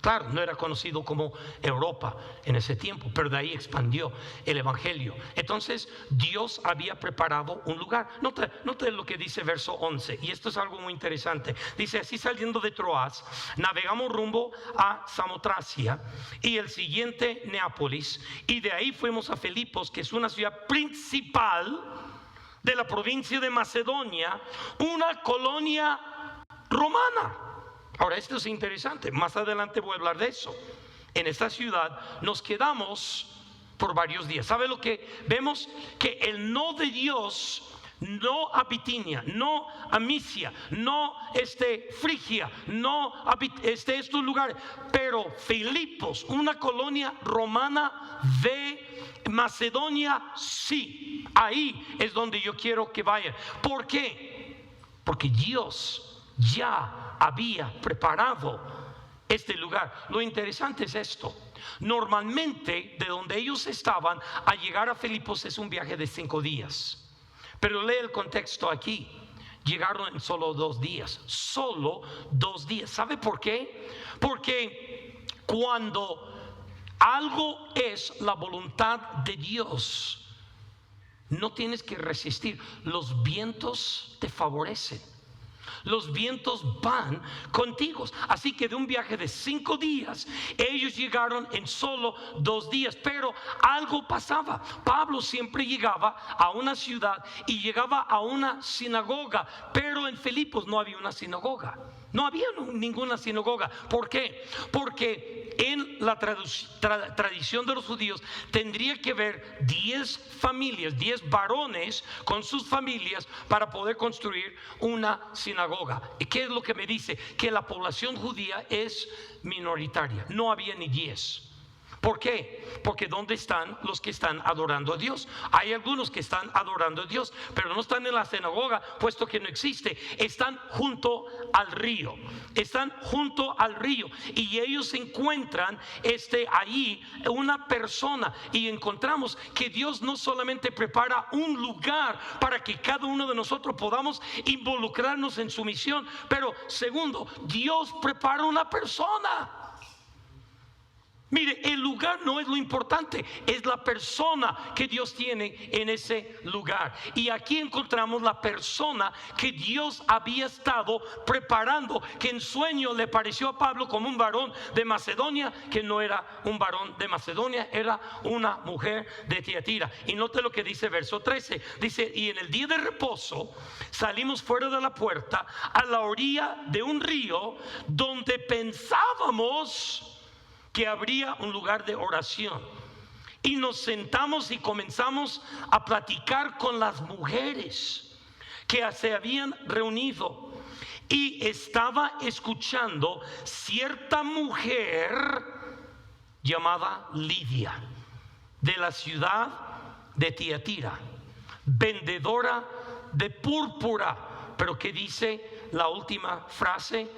Claro, no era conocido como Europa en ese tiempo, pero de ahí expandió el evangelio. Entonces Dios había preparado un lugar. Note lo que dice verso 11, y esto es algo muy interesante. Dice, así saliendo de Troas, navegamos rumbo a Samotracia y el siguiente Neápolis, y de ahí fuimos a Filipos, que es una ciudad principal de la provincia de Macedonia, una colonia romana. Ahora, esto es interesante, más adelante voy a hablar de eso. En esta ciudad nos quedamos por varios días. ¿Sabe lo que vemos? Que el no de Dios, no a Bitinia, no a Misia, no Frigia, no a estos lugares, pero Filipos, una colonia romana de Macedonia, sí, ahí es donde yo quiero que vayan. ¿Por qué? Porque Dios ya había preparado este lugar. Lo interesante es esto: normalmente de donde ellos estaban a llegar a Filipos es un viaje de 5 días, pero lee el contexto aquí. Llegaron en solo 2 días. Solo 2 días. ¿Sabe por qué? Porque cuando algo es la voluntad de Dios, no tienes que resistir. Los vientos te favorecen. Los vientos van contigo. Así que de un viaje de 5 días, ellos llegaron en solo 2 días. Pero algo pasaba. Pablo siempre llegaba a una ciudad y llegaba a una sinagoga, pero en Filipos no había una sinagoga. No había ninguna sinagoga. ¿Por qué? Porque en la tradición de los judíos tendría que haber 10 familias, 10 varones con sus familias para poder construir una sinagoga. ¿Y qué es lo que me dice? Que la población judía es minoritaria. No había ni 10. ¿Por qué? Porque ¿dónde están los que están adorando a Dios? Hay algunos que están adorando a Dios, pero no están en la sinagoga, puesto que no existe. Están junto al río. Están junto al río. Y ellos encuentran ahí una persona. Y encontramos que Dios no solamente prepara un lugar para que cada uno de nosotros podamos involucrarnos en su misión, pero segundo, Dios prepara una persona. Mire, el lugar no es lo importante, es la persona que Dios tiene en ese lugar. Y aquí encontramos la persona que Dios había estado preparando, que en sueño le pareció a Pablo como un varón de Macedonia, que no era un varón de Macedonia, era una mujer de Tiatira. Y note lo que dice verso 13, dice, y en el día de reposo salimos fuera de la puerta a la orilla de un río donde pensábamos que habría un lugar de oración, y nos sentamos y comenzamos a platicar con las mujeres que se habían reunido, y estaba escuchando cierta mujer llamada Lidia, de la ciudad de Tiatira, vendedora de púrpura. Pero ¿qué dice la última frase?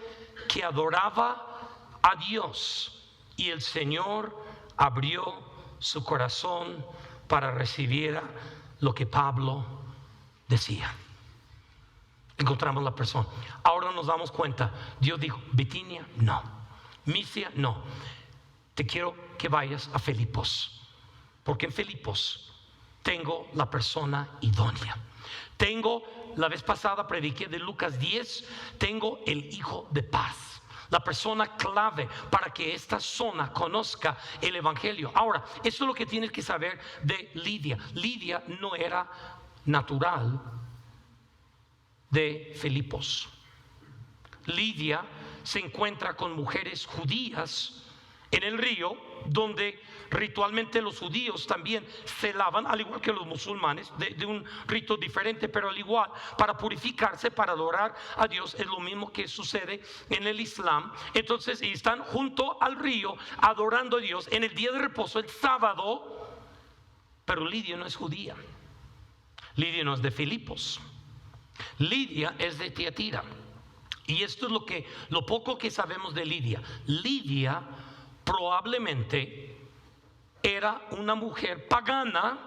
Que adoraba a Dios. Y el Señor abrió su corazón para recibir lo que Pablo decía. Encontramos la persona. Ahora nos damos cuenta. Dios dijo, Bitinia, no. Misia, no. Te quiero que vayas a Filipos, porque en Filipos tengo la persona idónea. La vez pasada prediqué de Lucas 10. Tengo el hijo de paz, la persona clave para que esta zona conozca el evangelio. Ahora, eso es lo que tienes que saber de Lidia. Lidia no era natural de Filipos. Lidia se encuentra con mujeres judías en el río, donde ritualmente los judíos también se lavan, al igual que los musulmanes, de un rito diferente, pero al igual, para purificarse, para adorar a Dios. Es lo mismo que sucede en el Islam. Entonces, y están junto al río adorando a Dios en el día de reposo, el sábado. Pero Lidia no es judía. Lidia no es de Filipos. Lidia es de Tiatira. Y esto es lo poco que sabemos de Lidia. Lidia probablemente era una mujer pagana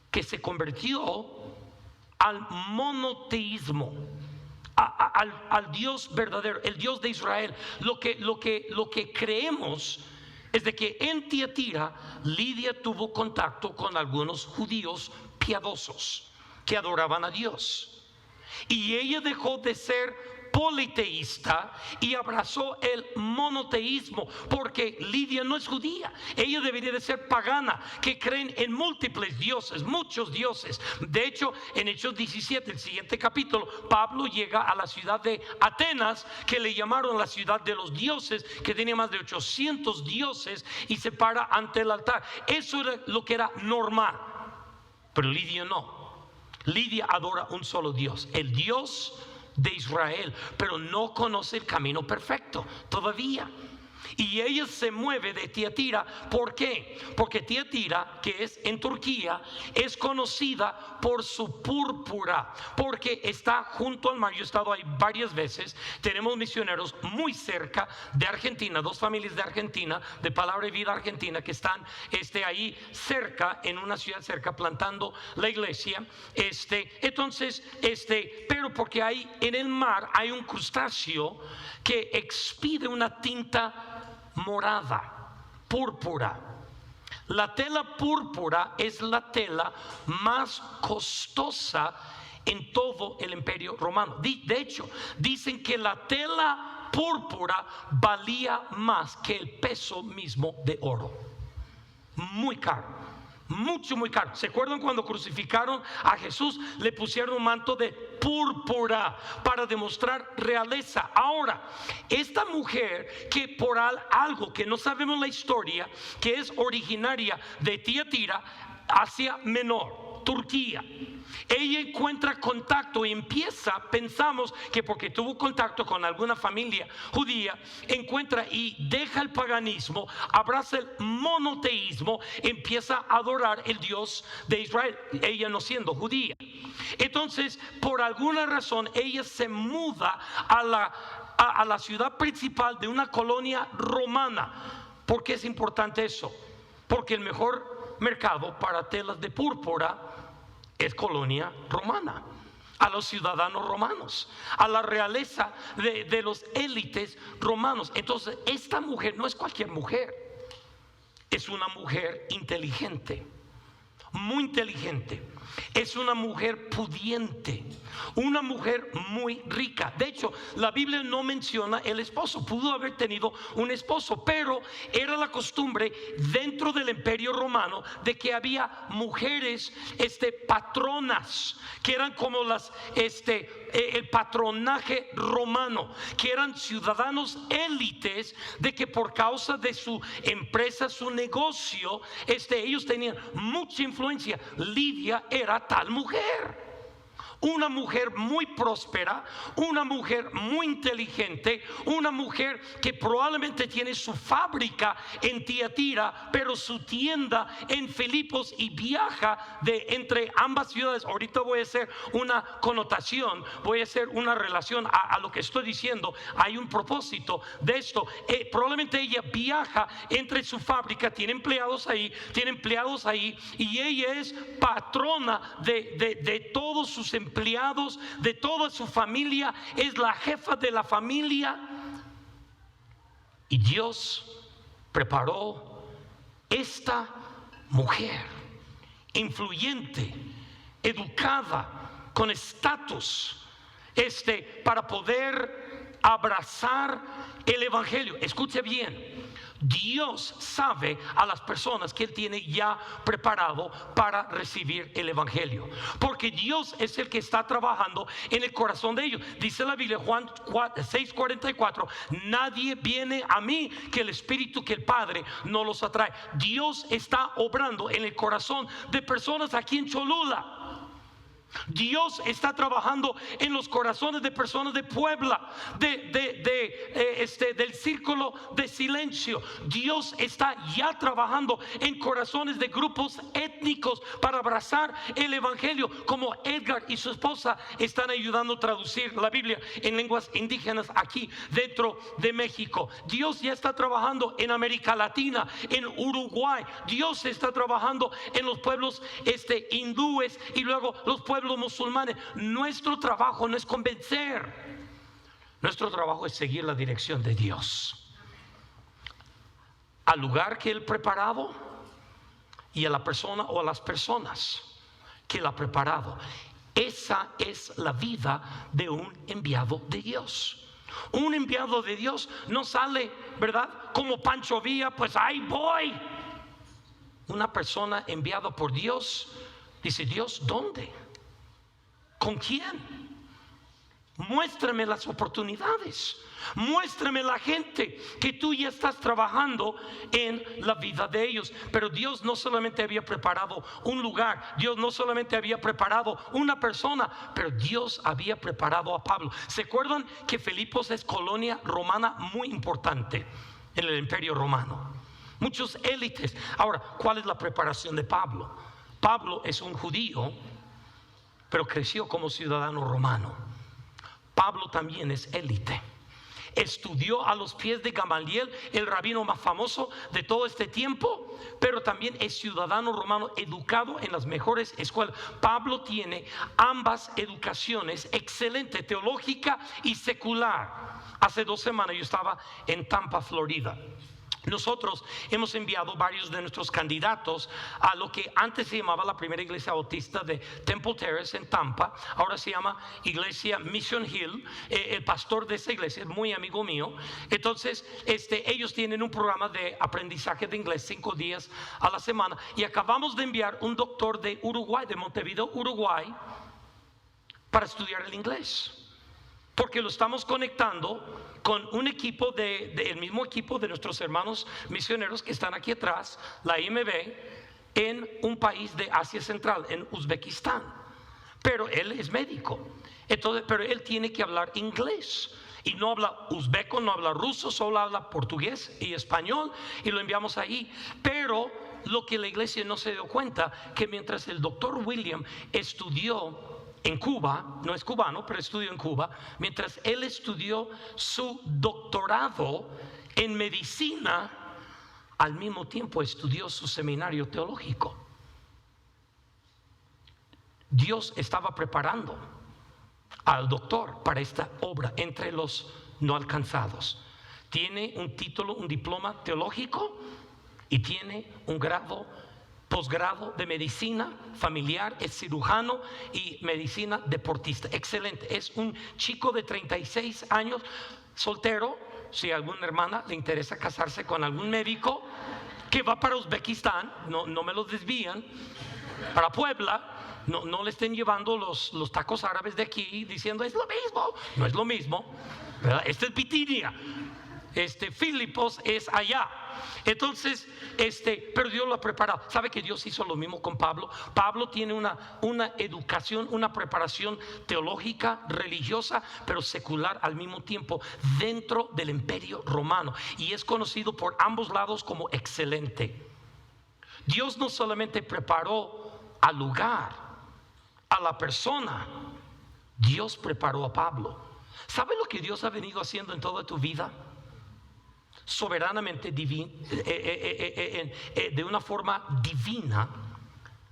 que se convirtió al monoteísmo, al Dios verdadero, el Dios de Israel. Lo que creemos es de que en Tiatira Lidia tuvo contacto con algunos judíos piadosos que adoraban a Dios, y ella dejó de ser politeísta y abrazó el monoteísmo, porque Lidia no es judía. Ella debería de ser pagana, que creen en múltiples dioses, muchos dioses. De hecho, en Hechos 17, el siguiente capítulo, Pablo llega a la ciudad de Atenas, que le llamaron la ciudad de los dioses, que tenía más de 800 dioses, y se para ante el altar. Eso era lo que era normal. Pero Lidia no. Lidia adora un solo Dios, el Dios de Israel, pero no conoce el camino perfecto todavía. Y ella se mueve de Tiatira. ¿Por qué? Porque Tiatira, que es en Turquía, es conocida por su púrpura, porque está junto al mar. Yo he estado ahí varias veces. Tenemos misioneros muy cerca de Argentina, 2 familias de Argentina, de Palabra y Vida Argentina, que están ahí cerca, en una ciudad cerca, plantando la iglesia. Entonces, pero porque hay en el mar hay un crustáceo que expide una tinta morada, púrpura. La tela púrpura es la tela más costosa en todo el Imperio Romano. De hecho, dicen que la tela púrpura valía más que el peso mismo de oro. Muy caro. Mucho, muy caro. ¿Se acuerdan cuando crucificaron a Jesús? Le pusieron un manto de púrpura para demostrar realeza. Ahora, esta mujer, que por algo que no sabemos la historia, que es originaria de Tiatira, Asia Menor, Turquía, ella encuentra contacto y pensamos que porque tuvo contacto con alguna familia judía, encuentra y deja el paganismo, abraza el monoteísmo, empieza a adorar el Dios de Israel, ella no siendo judía. Entonces, por alguna razón, ella se muda a la ciudad principal de una colonia romana. ¿Por qué es importante eso? Porque el mejor mercado para telas de púrpura es colonia romana, a los ciudadanos romanos, a la realeza de los élites romanos. Entonces, esta mujer no es cualquier mujer, es una mujer inteligente, muy inteligente. Es una mujer pudiente, una mujer muy rica. De hecho, la Biblia no menciona el esposo. Pudo haber tenido un esposo, pero era la costumbre dentro del Imperio Romano de que había mujeres patronas, que eran como el patronaje romano, que eran ciudadanos élites, de que por causa de su empresa, su negocio, ellos tenían mucha influencia. Lidia era tal mujer. Una mujer muy próspera, una mujer muy inteligente, una mujer que probablemente tiene su fábrica en Tiatira, pero su tienda en Filipos, y viaja entre ambas ciudades. Ahorita voy a hacer una connotación, voy a hacer una relación a lo que estoy diciendo. Hay un propósito de esto. Probablemente ella viaja entre su fábrica, tiene empleados ahí, y ella es patrona de todos sus empleados, de toda su familia, es la jefa de la familia. Y Dios preparó esta mujer influyente, educada, con estatus, para poder abrazar el evangelio. Escuche bien, Dios sabe a las personas que Él tiene ya preparado para recibir el Evangelio, porque Dios es el que está trabajando en el corazón de ellos. Dice la Biblia, Juan 6:44, nadie viene a mí que el Espíritu, que el Padre no los atrae. Dios está obrando en el corazón de personas aquí en Cholula. Dios está trabajando en los corazones de personas de Puebla, del círculo de silencio. Dios está ya trabajando en corazones de grupos étnicos para abrazar el Evangelio, como Edgar y su esposa están ayudando a traducir la Biblia en lenguas indígenas aquí dentro de México. Dios ya está trabajando en América Latina, en Uruguay. Dios está trabajando en los pueblos hindúes y luego los pueblos musulmanes. Nuestro trabajo no es convencer, nuestro trabajo es seguir la dirección de Dios al lugar que Él preparado y a la persona o a las personas que Él ha preparado. Esa es la vida de un enviado de Dios. Un enviado de Dios no sale, ¿verdad?, como Pancho Villa, pues ahí voy. Una persona enviada por Dios dice: Dios, ¿dónde? ¿Con quién? Muéstrame las oportunidades, muéstrame la gente que tú ya estás trabajando en la vida de ellos. Pero Dios no solamente había preparado un lugar, Dios no solamente había preparado una persona, pero Dios había preparado a Pablo. ¿Se acuerdan que Filipos es colonia romana muy importante en el Imperio Romano? Muchos élites. Ahora, ¿cuál es la preparación de Pablo? Pablo es un judío, pero creció como ciudadano romano. Pablo también es élite. Estudió a los pies de Gamaliel, el rabino más famoso de todo este tiempo, pero también es ciudadano romano, educado en las mejores escuelas. Pablo tiene ambas educaciones, excelente, teológica y secular. Hace 2 semanas yo estaba en Tampa, Florida. Nosotros hemos enviado varios de nuestros candidatos a lo que antes se llamaba la primera iglesia bautista de Temple Terrace en Tampa. Ahora se llama Iglesia Mission Hill. El pastor de esa iglesia es muy amigo mío. Entonces ellos tienen un programa de aprendizaje de inglés 5 días a la semana. Y acabamos de enviar un doctor de Uruguay, de Montevideo, Uruguay, para estudiar el inglés, porque lo estamos conectando con un equipo el mismo equipo de nuestros hermanos misioneros que están aquí atrás, la IMB, en un país de Asia Central, en Uzbekistán. Pero él es médico, entonces, pero él tiene que hablar inglés. Y no habla uzbeco, no habla ruso, solo habla portugués y español, y lo enviamos ahí. Pero lo que la iglesia no se dio cuenta, que mientras el doctor William estudió en Cuba, no es cubano, pero estudió en Cuba, mientras él estudió su doctorado en medicina, al mismo tiempo estudió su seminario teológico. Dios estaba preparando al doctor para esta obra entre los no alcanzados. Tiene un título, un diploma teológico, y tiene un posgrado de medicina familiar, es cirujano y medicina deportista. Excelente. Es un chico de 36 años, soltero. Si a alguna hermana le interesa casarse con algún médico, que va para Uzbekistán, no me los desvían, para Puebla, no le estén llevando los tacos árabes de aquí diciendo es lo mismo. No es lo mismo, ¿verdad? Este es Bitinia, Filipos es allá. Entonces, pero Dios lo ha preparado. ¿Sabe que Dios hizo lo mismo con Pablo? Pablo tiene una educación, una preparación teológica, religiosa, pero secular al mismo tiempo, dentro del Imperio Romano, y es conocido por ambos lados como excelente. Dios no solamente preparó al lugar, a la persona, Dios preparó a Pablo. ¿Sabe lo que Dios ha venido haciendo en toda tu vida? Soberanamente de una forma divina,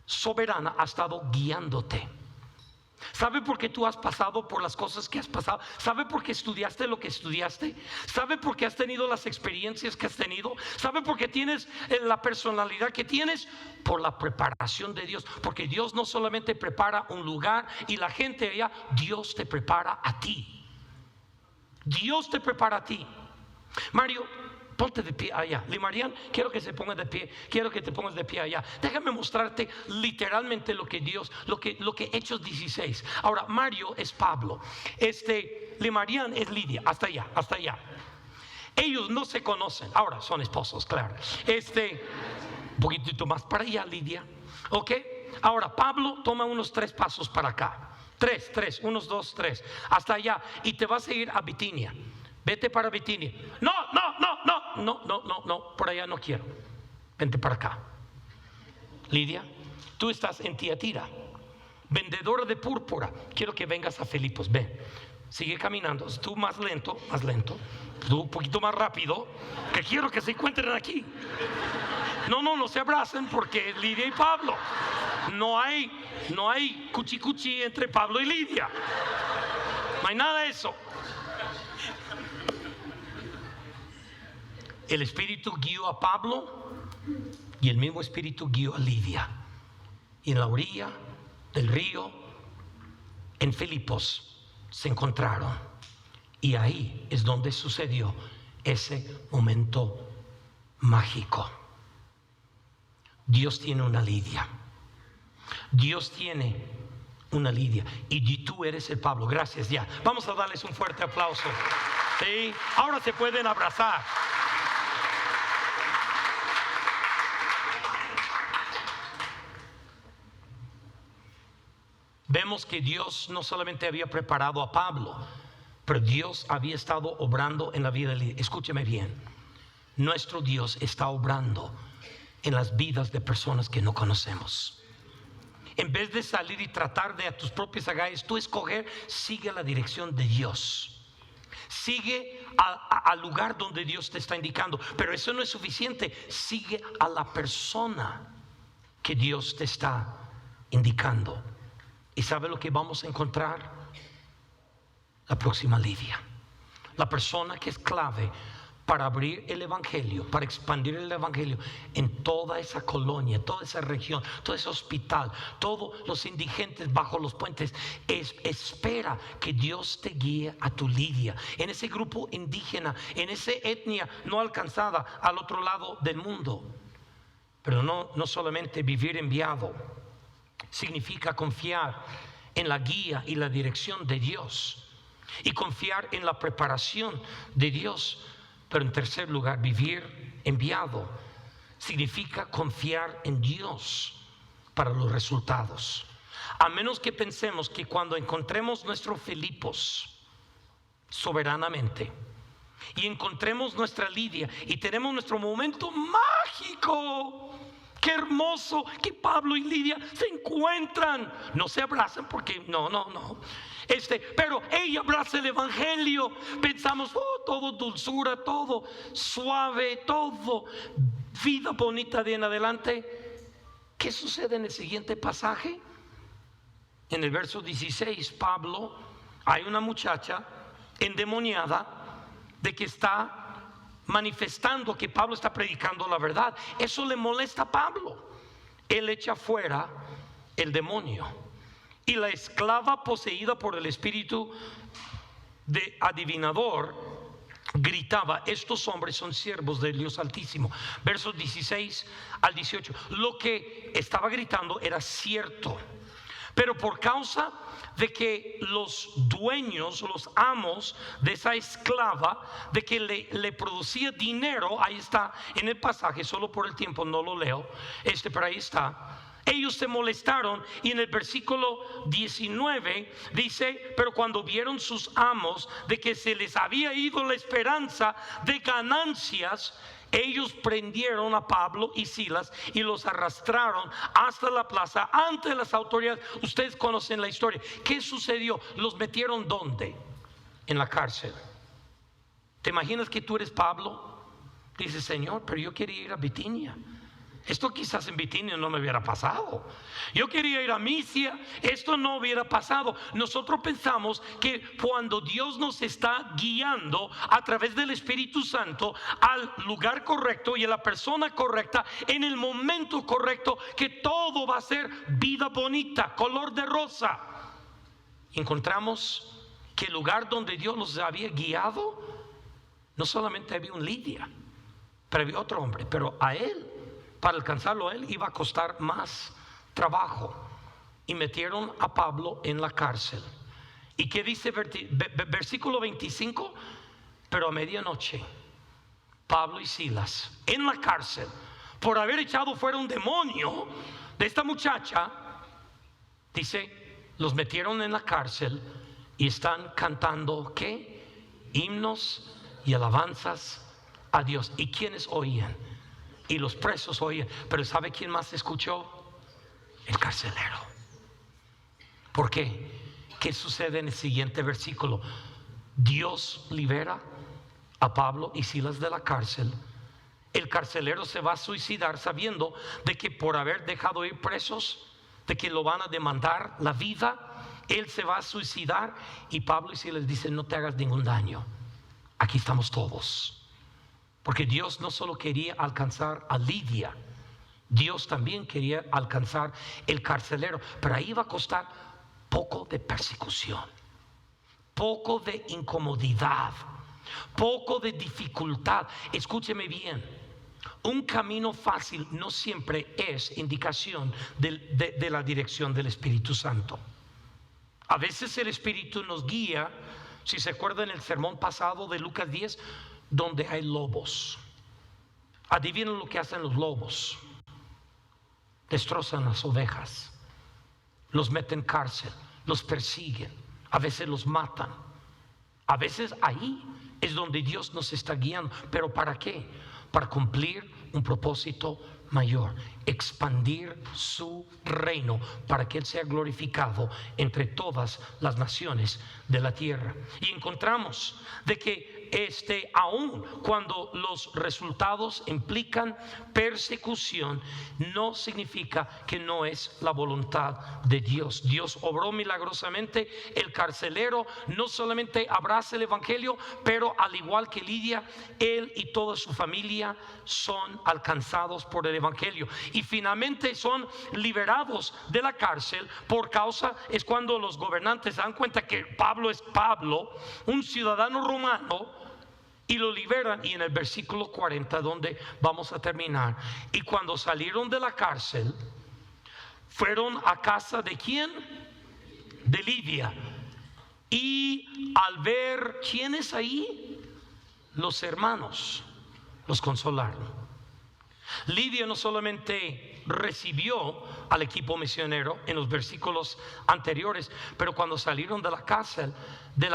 soberana, ha estado guiándote. ¿Sabe por qué tú has pasado por las cosas que has pasado? ¿Sabe por qué estudiaste lo que estudiaste? ¿Sabe por qué has tenido las experiencias que has tenido? ¿Sabe por qué tienes la personalidad que tienes? Por la preparación de Dios. Porque Dios no solamente prepara un lugar y la gente allá, Dios te prepara a ti. Dios te prepara a ti. Mario, Ponte de pie allá. Limarian, quiero que se ponga de pie. Quiero que te pongas de pie allá. Déjame mostrarte literalmente lo que Hechos 16. Ahora, Mario es Pablo. Limarian es Lidia. Hasta allá, hasta allá. Ellos no se conocen. Ahora son esposos, claro. Un poquitito más para allá, Lidia. ¿Ok? Ahora, Pablo toma unos 3 pasos para acá. 3, 1, 2, 3. Hasta allá. Y te vas a ir a Bitinia. Vete para Bitinia. No, por allá no quiero. Vente para acá. Lidia, tú estás en Tiatira, vendedora de púrpura. Quiero que vengas a Filipos. Ven, sigue caminando. Tú más lento. Tú un poquito más rápido. Que quiero que se encuentren aquí. No se abracen porque es Lidia y Pablo. No hay cuchi entre Pablo y Lidia. No hay nada de eso. El Espíritu guió a Pablo y el mismo Espíritu guió a Lidia. Y en la orilla del río, en Filipos, se encontraron. Y ahí es donde sucedió ese momento mágico. Dios tiene una Lidia. Dios tiene una Lidia. Y tú eres el Pablo. Gracias, ya. Vamos a darles un fuerte aplauso. ¿Sí? Ahora se pueden abrazar. Vemos que Dios no solamente había preparado a Pablo, pero Dios había estado obrando en la vida de Lidia. Escúcheme bien. Nuestro Dios está obrando en las vidas de personas que no conocemos. En vez de salir y tratar de a tus propias agallas, tú escoger, sigue la dirección de Dios. Sigue al lugar donde Dios te está indicando. Pero eso no es suficiente. Sigue a la persona que Dios te está indicando. ¿Y sabe lo que vamos a encontrar? La próxima Lidia. La persona que es clave para abrir el evangelio, para expandir el evangelio en toda esa colonia, toda esa región, todo ese hospital, todos los indigentes bajo los puentes. Espera que Dios te guíe a tu Lidia, en ese grupo indígena, en esa etnia no alcanzada al otro lado del mundo. Pero no solamente vivir enviado significa confiar en la guía y la dirección de Dios y confiar en la preparación de Dios. Pero en tercer lugar, vivir enviado significa confiar en Dios para los resultados. A menos que pensemos que cuando encontremos nuestro Filipos soberanamente y encontremos nuestra Lidia y tenemos nuestro momento mágico, qué hermoso que Pablo y Lidia se encuentran. No se abrazan porque no. Pero ella abraza el evangelio. Pensamos, todo dulzura, todo suave, todo vida bonita de en adelante. ¿Qué sucede en el siguiente pasaje? En el verso 16, Pablo, hay una muchacha endemoniada de que está manifestando que Pablo está predicando la verdad. Eso le molesta a Pablo. Él echa fuera el demonio. Y la esclava poseída por el espíritu de adivinador gritaba: estos hombres son siervos del Dios Altísimo. Versos 16 al 18. Lo que estaba gritando era cierto, pero por causa de que los dueños, los amos de esa esclava, de que le producía dinero, ahí está en el pasaje, solo por el tiempo no lo leo, pero ahí está. Ellos se molestaron y en el versículo 19 dice: pero cuando vieron sus amos de que se les había ido la esperanza de ganancias, ellos prendieron a Pablo y Silas y los arrastraron hasta la plaza ante las autoridades. Ustedes conocen la historia. ¿Qué sucedió? ¿Los metieron dónde? En la cárcel. ¿Te imaginas que tú eres Pablo? Dices: Señor, pero yo quería ir a Bitinia. Esto quizás en Bitinia no me hubiera pasado. Yo quería ir a Misia. Esto no hubiera pasado. Nosotros pensamos que cuando Dios nos está guiando a través del Espíritu Santo al lugar correcto y a la persona correcta en el momento correcto, que todo va a ser vida bonita, color de rosa. Encontramos que el lugar donde Dios los había guiado, no solamente había un Lidia, Pero había otro hombre, pero a él, para alcanzarlo a él, iba a costar más trabajo. Y metieron a Pablo en la cárcel. ¿Y qué dice versículo 25? Pero a medianoche, Pablo y Silas en la cárcel, por haber echado fuera un demonio de esta muchacha, dice, los metieron en la cárcel y están cantando, ¿qué? Himnos y alabanzas a Dios. ¿Y quiénes oían? Y los presos oían. Pero ¿sabe quién más escuchó? El carcelero. ¿Por qué? ¿Qué sucede en el siguiente versículo? Dios libera a Pablo y Silas de la cárcel. El carcelero se va a suicidar sabiendo de que por haber dejado ir presos, de que lo van a demandar la vida, él se va a suicidar. Y Pablo y Silas dicen, no te hagas ningún daño, aquí estamos todos. Porque Dios no solo quería alcanzar a Lidia, Dios también quería alcanzar el carcelero. Pero ahí va a costar poco de persecución, poco de incomodidad, poco de dificultad. Escúcheme bien, un camino fácil no siempre es indicación de la dirección del Espíritu Santo. A veces el Espíritu nos guía. Si se acuerdan el sermón pasado de Lucas 10, donde hay lobos, adivinen lo que hacen los lobos: destrozan las ovejas, los meten en cárcel, los persiguen, a veces los matan. A veces ahí es donde Dios nos está guiando. ¿Pero para qué? Para cumplir un propósito mayor: expandir su reino, para que Él sea glorificado entre todas las naciones de la tierra. Y encontramos de que aun cuando los resultados implican persecución, no significa que no es la voluntad de Dios. Dios obró milagrosamente. El carcelero no solamente abraza el evangelio, pero al igual que Lidia, él y toda su familia son alcanzados por el evangelio y finalmente son liberados de la cárcel. Por causa, es cuando los gobernantes se dan cuenta que Pablo es Pablo, un ciudadano romano, y lo liberan. Y en el versículo 40, donde vamos a terminar, y cuando salieron de la cárcel, fueron a casa de ¿quién? De Lidia. Y al ver quiénes ahí, los hermanos, los consolaron. Lidia no solamente recibió al equipo misionero en los versículos anteriores, pero cuando salieron de la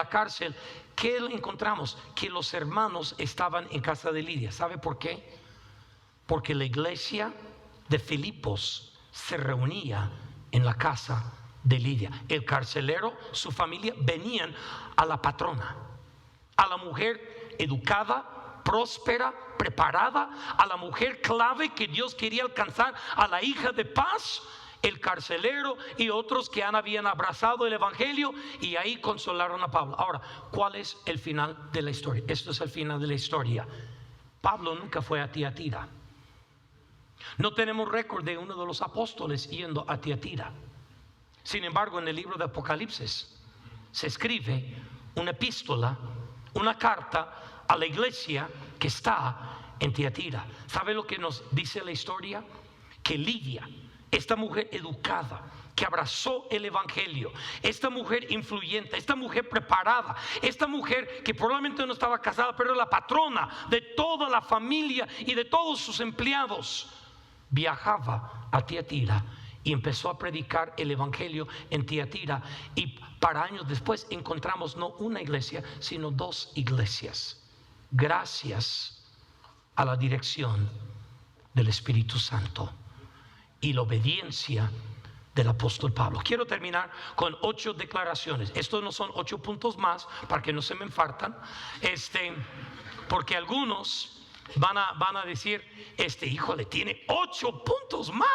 cárcel, ¿qué encontramos? Que los hermanos estaban en casa de Lidia. ¿Sabe por qué? Porque la iglesia de Filipos se reunía en la casa de Lidia. El carcelero, su familia, venían a la patrona, a la mujer educada, próspera, preparada, a la mujer clave que Dios quería alcanzar, a la hija de paz. El carcelero y otros que habían abrazado el evangelio, y ahí consolaron a Pablo. Ahora, ¿cuál es el final de la historia? Esto es el final de la historia. Pablo nunca fue a Tiatira. No tenemos récord de uno de los apóstoles yendo a Tiatira. Sin embargo, en el libro de Apocalipsis se escribe una epístola, una carta a la iglesia que está en Tiatira. ¿Sabe lo que nos dice la historia? Que Lidia, esta mujer educada, que abrazó el evangelio, esta mujer influyente, esta mujer preparada, esta mujer que probablemente no estaba casada, pero la patrona de toda la familia y de todos sus empleados, viajaba a Tiatira y empezó a predicar el evangelio en Tiatira. Y para años después encontramos no una iglesia, sino dos iglesias, gracias a la dirección del Espíritu Santo y la obediencia del apóstol Pablo. Quiero terminar con 8 declaraciones. Estos no son 8 puntos más para que no se me infartan, porque algunos van a decir, híjole, tiene 8 puntos más,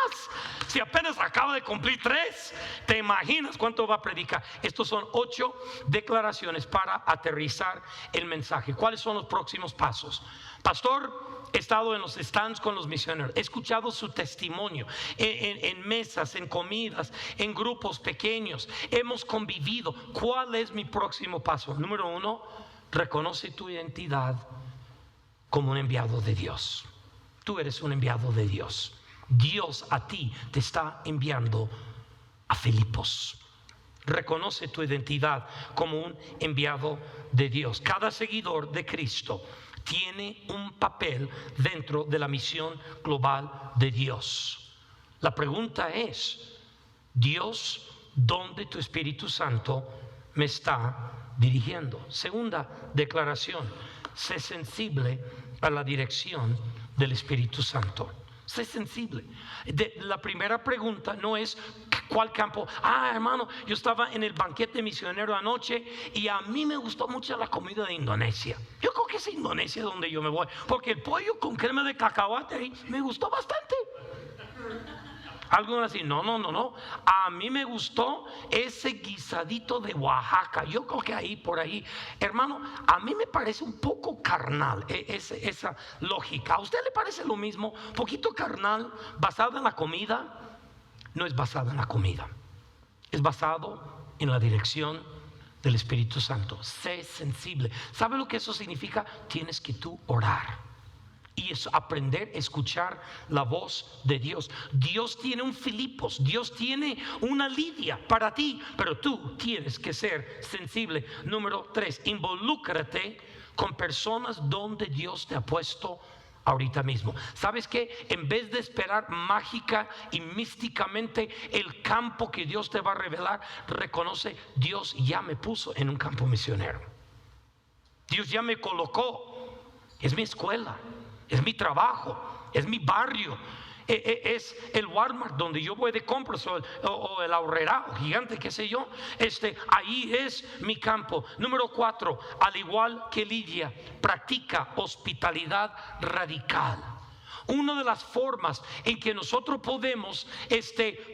si apenas acaba de cumplir 3. ¿Te imaginas cuánto va a predicar? Estos son 8 declaraciones para aterrizar el mensaje. ¿Cuáles son los próximos pasos? Pastor, he estado en los stands con los misioneros, he escuchado su testimonio en mesas, en comidas, en grupos pequeños, hemos convivido. ¿Cuál es mi próximo paso? Número 1, reconoce tu identidad como un enviado de Dios. Tú eres un enviado de Dios. Dios a ti te está enviando a Filipos. Reconoce tu identidad como un enviado de Dios. Cada seguidor de Cristo tiene un papel dentro de la misión global de Dios. La pregunta es: Dios, ¿dónde tu Espíritu Santo me está dirigiendo? Segunda declaración: sé sensible a la dirección del Espíritu Santo. Sé sensible. La primera pregunta no es ¿cuál campo? Hermano, yo estaba en el banquete misionero anoche y a mí me gustó mucho la comida de Indonesia. Yo creo que es Indonesia donde yo me voy, porque el pollo con crema de cacahuate ahí me gustó bastante. Algunos así, no. A mí me gustó ese guisadito de Oaxaca. Yo creo que ahí, por ahí, hermano, a mí me parece un poco carnal esa lógica. ¿A usted le parece lo mismo? Poquito carnal, basado en la comida. No es basado en la comida, es basado en la dirección del Espíritu Santo. Sé sensible. ¿Sabe lo que eso significa? Tienes que tú orar y es aprender a escuchar la voz de Dios. Dios tiene un Filipos, Dios tiene una Lidia para ti, pero tú tienes que ser sensible. Número 3, involúcrate con personas donde Dios te ha puesto ahorita mismo. ¿Sabes qué? En vez de esperar mágica y místicamente el campo que Dios te va a revelar, reconoce: Dios ya me puso en un campo misionero. Dios ya me colocó. Es mi escuela, es mi trabajo, es mi barrio, es el Walmart donde yo voy de compras, o el Aurrera Gigante, qué sé yo. Ahí es mi campo. Número 4, al igual que Lidia, practica hospitalidad radical. Una de las formas en que nosotros podemos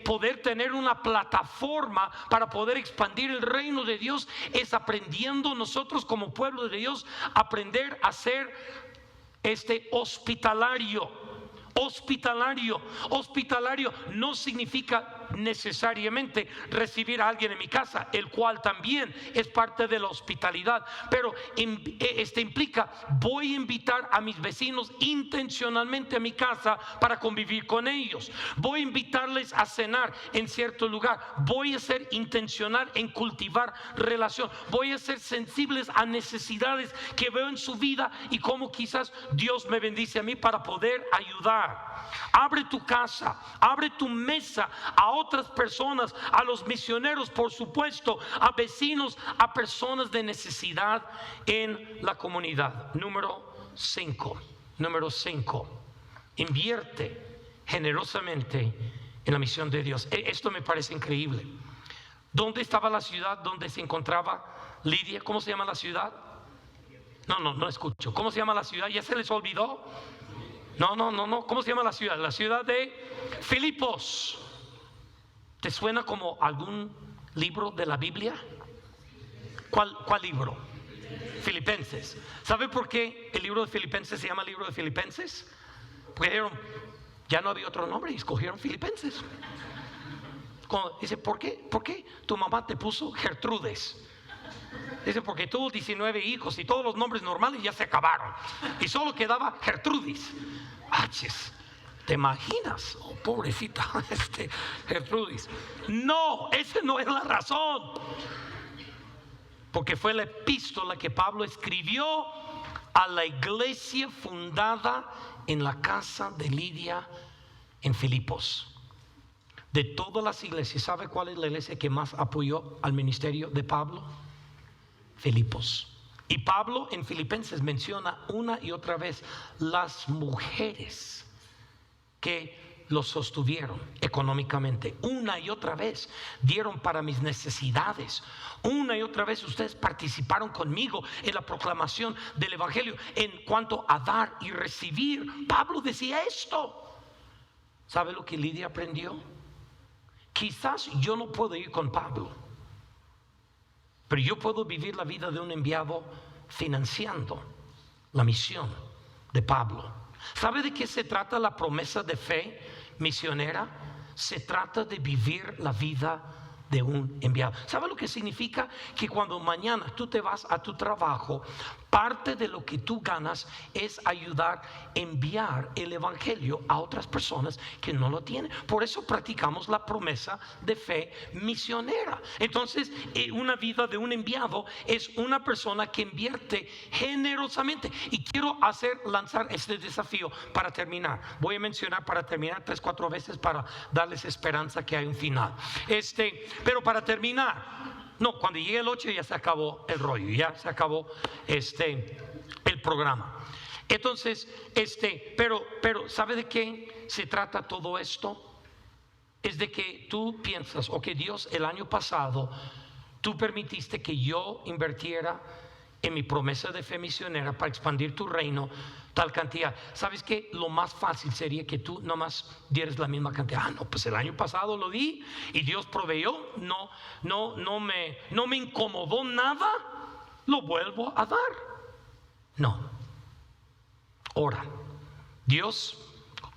poder tener una plataforma para poder expandir el reino de Dios es aprendiendo nosotros como pueblo de Dios, aprender a ser hospitalario. Hospitalario no significa necesariamente recibir a alguien en mi casa, el cual también es parte de la hospitalidad, pero implica: voy a invitar a mis vecinos intencionalmente a mi casa para convivir con ellos, voy a invitarles a cenar en cierto lugar, voy a ser intencional en cultivar relación, voy a ser sensibles a necesidades que veo en su vida y cómo quizás Dios me bendice a mí para poder ayudar. Abre tu casa, abre tu mesa a otras personas, a los misioneros, por supuesto, a vecinos, a personas de necesidad en la comunidad. Número 5, invierte generosamente en la misión de Dios. Esto me parece increíble. ¿Dónde estaba la ciudad donde se encontraba Lidia? ¿Cómo se llama la ciudad? No escucho. ¿Cómo se llama la ciudad? ¿Ya se les olvidó? No. ¿Cómo se llama la ciudad? La ciudad de Filipos. ¿Te suena como algún libro de la Biblia? ¿Cuál libro? Filipenses. ¿Sabe por qué el libro de Filipenses se llama libro de Filipenses? Porque dijeron, ya no había otro nombre y escogieron Filipenses. Dice, ¿por qué? ¿Por qué tu mamá te puso Gertrudes? Dice, porque tuvo 19 hijos y todos los nombres normales ya se acabaron y solo quedaba Gertrudis. ¿Te imaginas? Oh, pobrecita, Gertrudis. No, esa no es la razón. Porque fue la epístola que Pablo escribió a la iglesia fundada en la casa de Lidia en Filipos. De todas las iglesias, ¿sabe cuál es la iglesia que más apoyó al ministerio de Pablo? Filipos. Y Pablo en Filipenses menciona una y otra vez las mujeres que los sostuvieron económicamente. Una y otra vez dieron para mis necesidades. Una y otra vez ustedes participaron conmigo en la proclamación del evangelio en cuanto a dar y recibir. Pablo decía esto. ¿Sabe lo que Lidia aprendió? Quizás yo no puedo ir con Pablo, pero yo puedo vivir la vida de un enviado financiando la misión de Pablo. ¿Sabe de qué se trata la promesa de fe misionera? Se trata de vivir la vida de un enviado. ¿Sabe lo que significa? Que cuando mañana tú te vas a tu trabajo, Parte de lo que tú ganas es ayudar a enviar el evangelio a otras personas que no lo tienen. Por eso practicamos la promesa de fe misionera. Entonces, una vida de un enviado es una persona que invierte generosamente. Y quiero lanzar este desafío para terminar. Voy a mencionar para terminar 3-4 veces para darles esperanza que hay un final. Pero para terminar, no, cuando llegue el 8 ya se acabó el rollo, ya se acabó el programa. Entonces, pero ¿sabe de qué se trata todo esto? Es de que tú piensas, ok, Dios, el año pasado tú permitiste que yo invirtiera en mi promesa de fe misionera para expandir tu reino tal cantidad. ¿Sabes qué? Lo más fácil sería que tú nomás dieras la misma cantidad. No, pues el año pasado lo di y Dios proveyó. No me incomodó nada. Lo vuelvo a dar. No. Ora, Dios,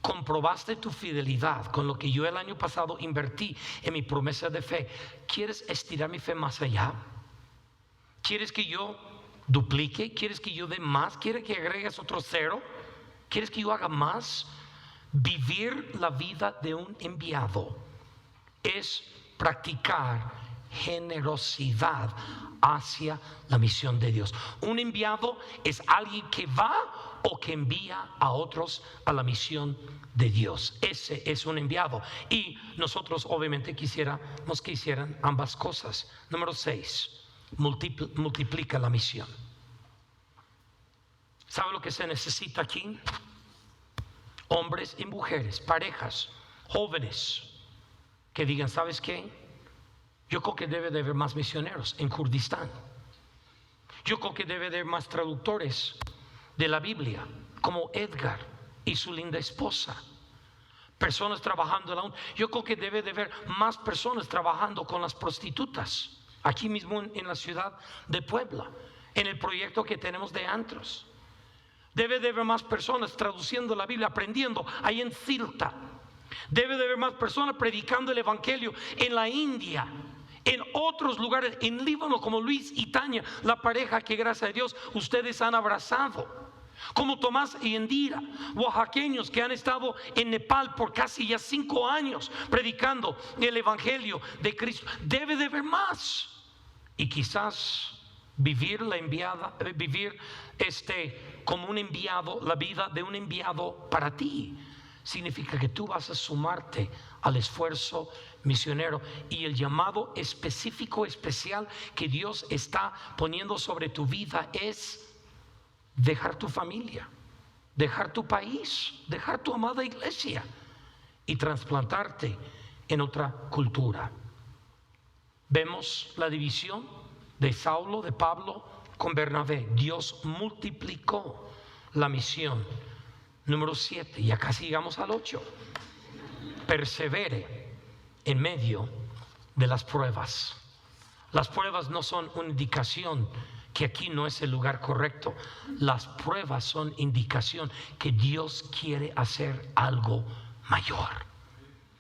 comprobaste tu fidelidad con lo que yo el año pasado invertí en mi promesa de fe. ¿Quieres estirar mi fe más allá? ¿Quieres que yo duplique? ¿Quieres que yo dé más? ¿Quieres que agregues otro 0? ¿Quieres que yo haga más? Vivir la vida de un enviado es practicar generosidad hacia la misión de Dios. Un enviado es alguien que va o que envía a otros a la misión de Dios. Ese es un enviado. Y nosotros obviamente quisiéramos que hicieran ambas cosas. Número 6. Multiplica la misión. ¿Sabe lo que se necesita aquí? Hombres y mujeres, parejas, jóvenes que digan, ¿sabes qué? Yo creo que debe de haber más misioneros en Kurdistán. Yo creo que debe de haber más traductores de la Biblia, como Edgar y su linda esposa. Personas trabajando en la ONU. Yo creo que debe de haber más personas trabajando con las prostitutas. Aquí mismo en la ciudad de Puebla, en el proyecto que tenemos de antros. Debe de haber más personas traduciendo la Biblia, aprendiendo ahí en Cilta. Debe de haber más personas predicando el evangelio en la India, en otros lugares, en Líbano, como Luis y Tania, la pareja que gracias a Dios ustedes han abrazado. Como Tomás y Indira, oaxaqueños que han estado en Nepal por casi ya 5 años predicando el evangelio de Cristo. Debe de haber más. Y quizás vivir como un enviado, la vida de un enviado para ti, significa que tú vas a sumarte al esfuerzo misionero y el llamado específico, especial que Dios está poniendo sobre tu vida es dejar tu familia, dejar tu país, dejar tu amada iglesia y trasplantarte en otra cultura. Vemos la división de Saulo, de Pablo con Bernabé. Dios multiplicó la misión. Número 7, ya casi llegamos al 8. Persevere en medio de las pruebas. Las pruebas no son una indicación que aquí no es el lugar correcto. Las pruebas son indicación que Dios quiere hacer algo mayor.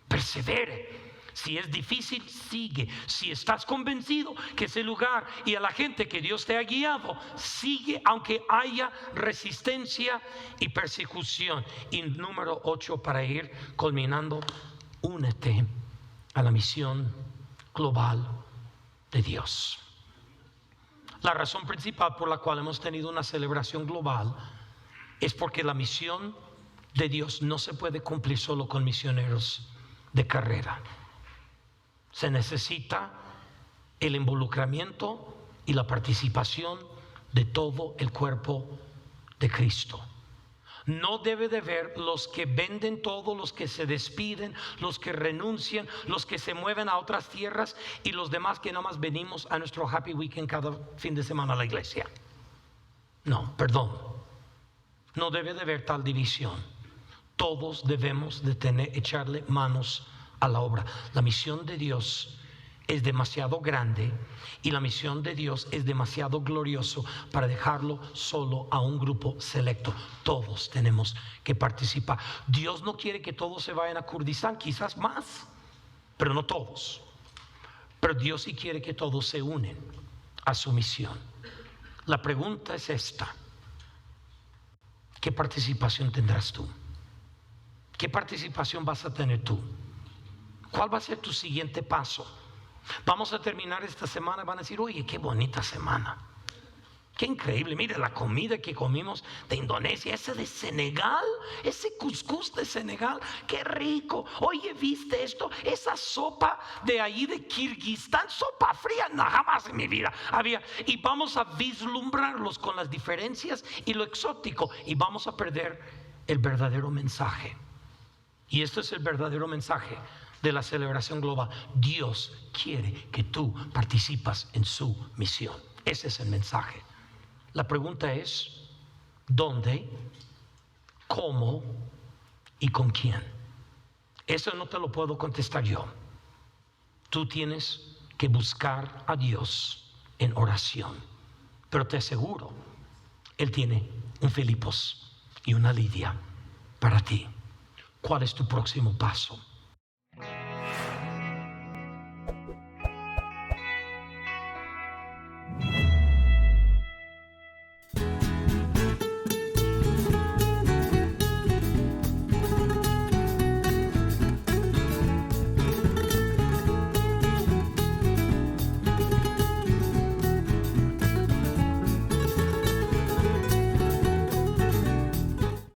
Persevere. Si es difícil, sigue. Si estás convencido que ese lugar y a la gente que Dios te ha guiado, sigue aunque haya resistencia y persecución. Y número 8, para ir culminando, únete a la misión global de Dios. La razón principal por la cual hemos tenido una celebración global es porque la misión de Dios no se puede cumplir solo con misioneros de carrera. Se necesita el involucramiento y la participación de todo el cuerpo de Cristo. No debe de haber los que venden todo, los que se despiden, los que renuncian, los que se mueven a otras tierras y los demás que nada más venimos a nuestro happy weekend cada fin de semana a la iglesia. No, perdón. No debe de haber tal división. Todos debemos de echarle manos a la obra. La misión de Dios es demasiado grande y la misión de Dios es demasiado glorioso para dejarlo solo a un grupo selecto. Todos tenemos que participar. Dios no quiere que todos se vayan a Kurdistán, quizás más, pero no todos. Pero Dios sí quiere que todos se unen a su misión. La pregunta es esta: ¿qué participación tendrás tú? ¿Qué participación vas a tener tú? ¿Cuál va a ser tu siguiente paso? Vamos a terminar esta semana y van a decir: oye, qué bonita semana, qué increíble, mire la comida que comimos de Indonesia, ese de Senegal, ese cuscús de Senegal, qué rico. Oye, ¿viste esto? Esa sopa de ahí de Kirguistán, sopa fría, no, jamás en mi vida había. Y vamos a vislumbrarlos con las diferencias y lo exótico, y vamos a perder el verdadero mensaje. Y esto es el verdadero mensaje de la celebración global. Dios quiere que tú participas en su misión. Ese es el mensaje. La pregunta es: ¿dónde, cómo y con quién? Eso no te lo puedo contestar yo. Tú tienes que buscar a Dios en oración. Pero te aseguro, Él tiene un Filipos y una Lidia para ti. ¿Cuál es tu próximo paso?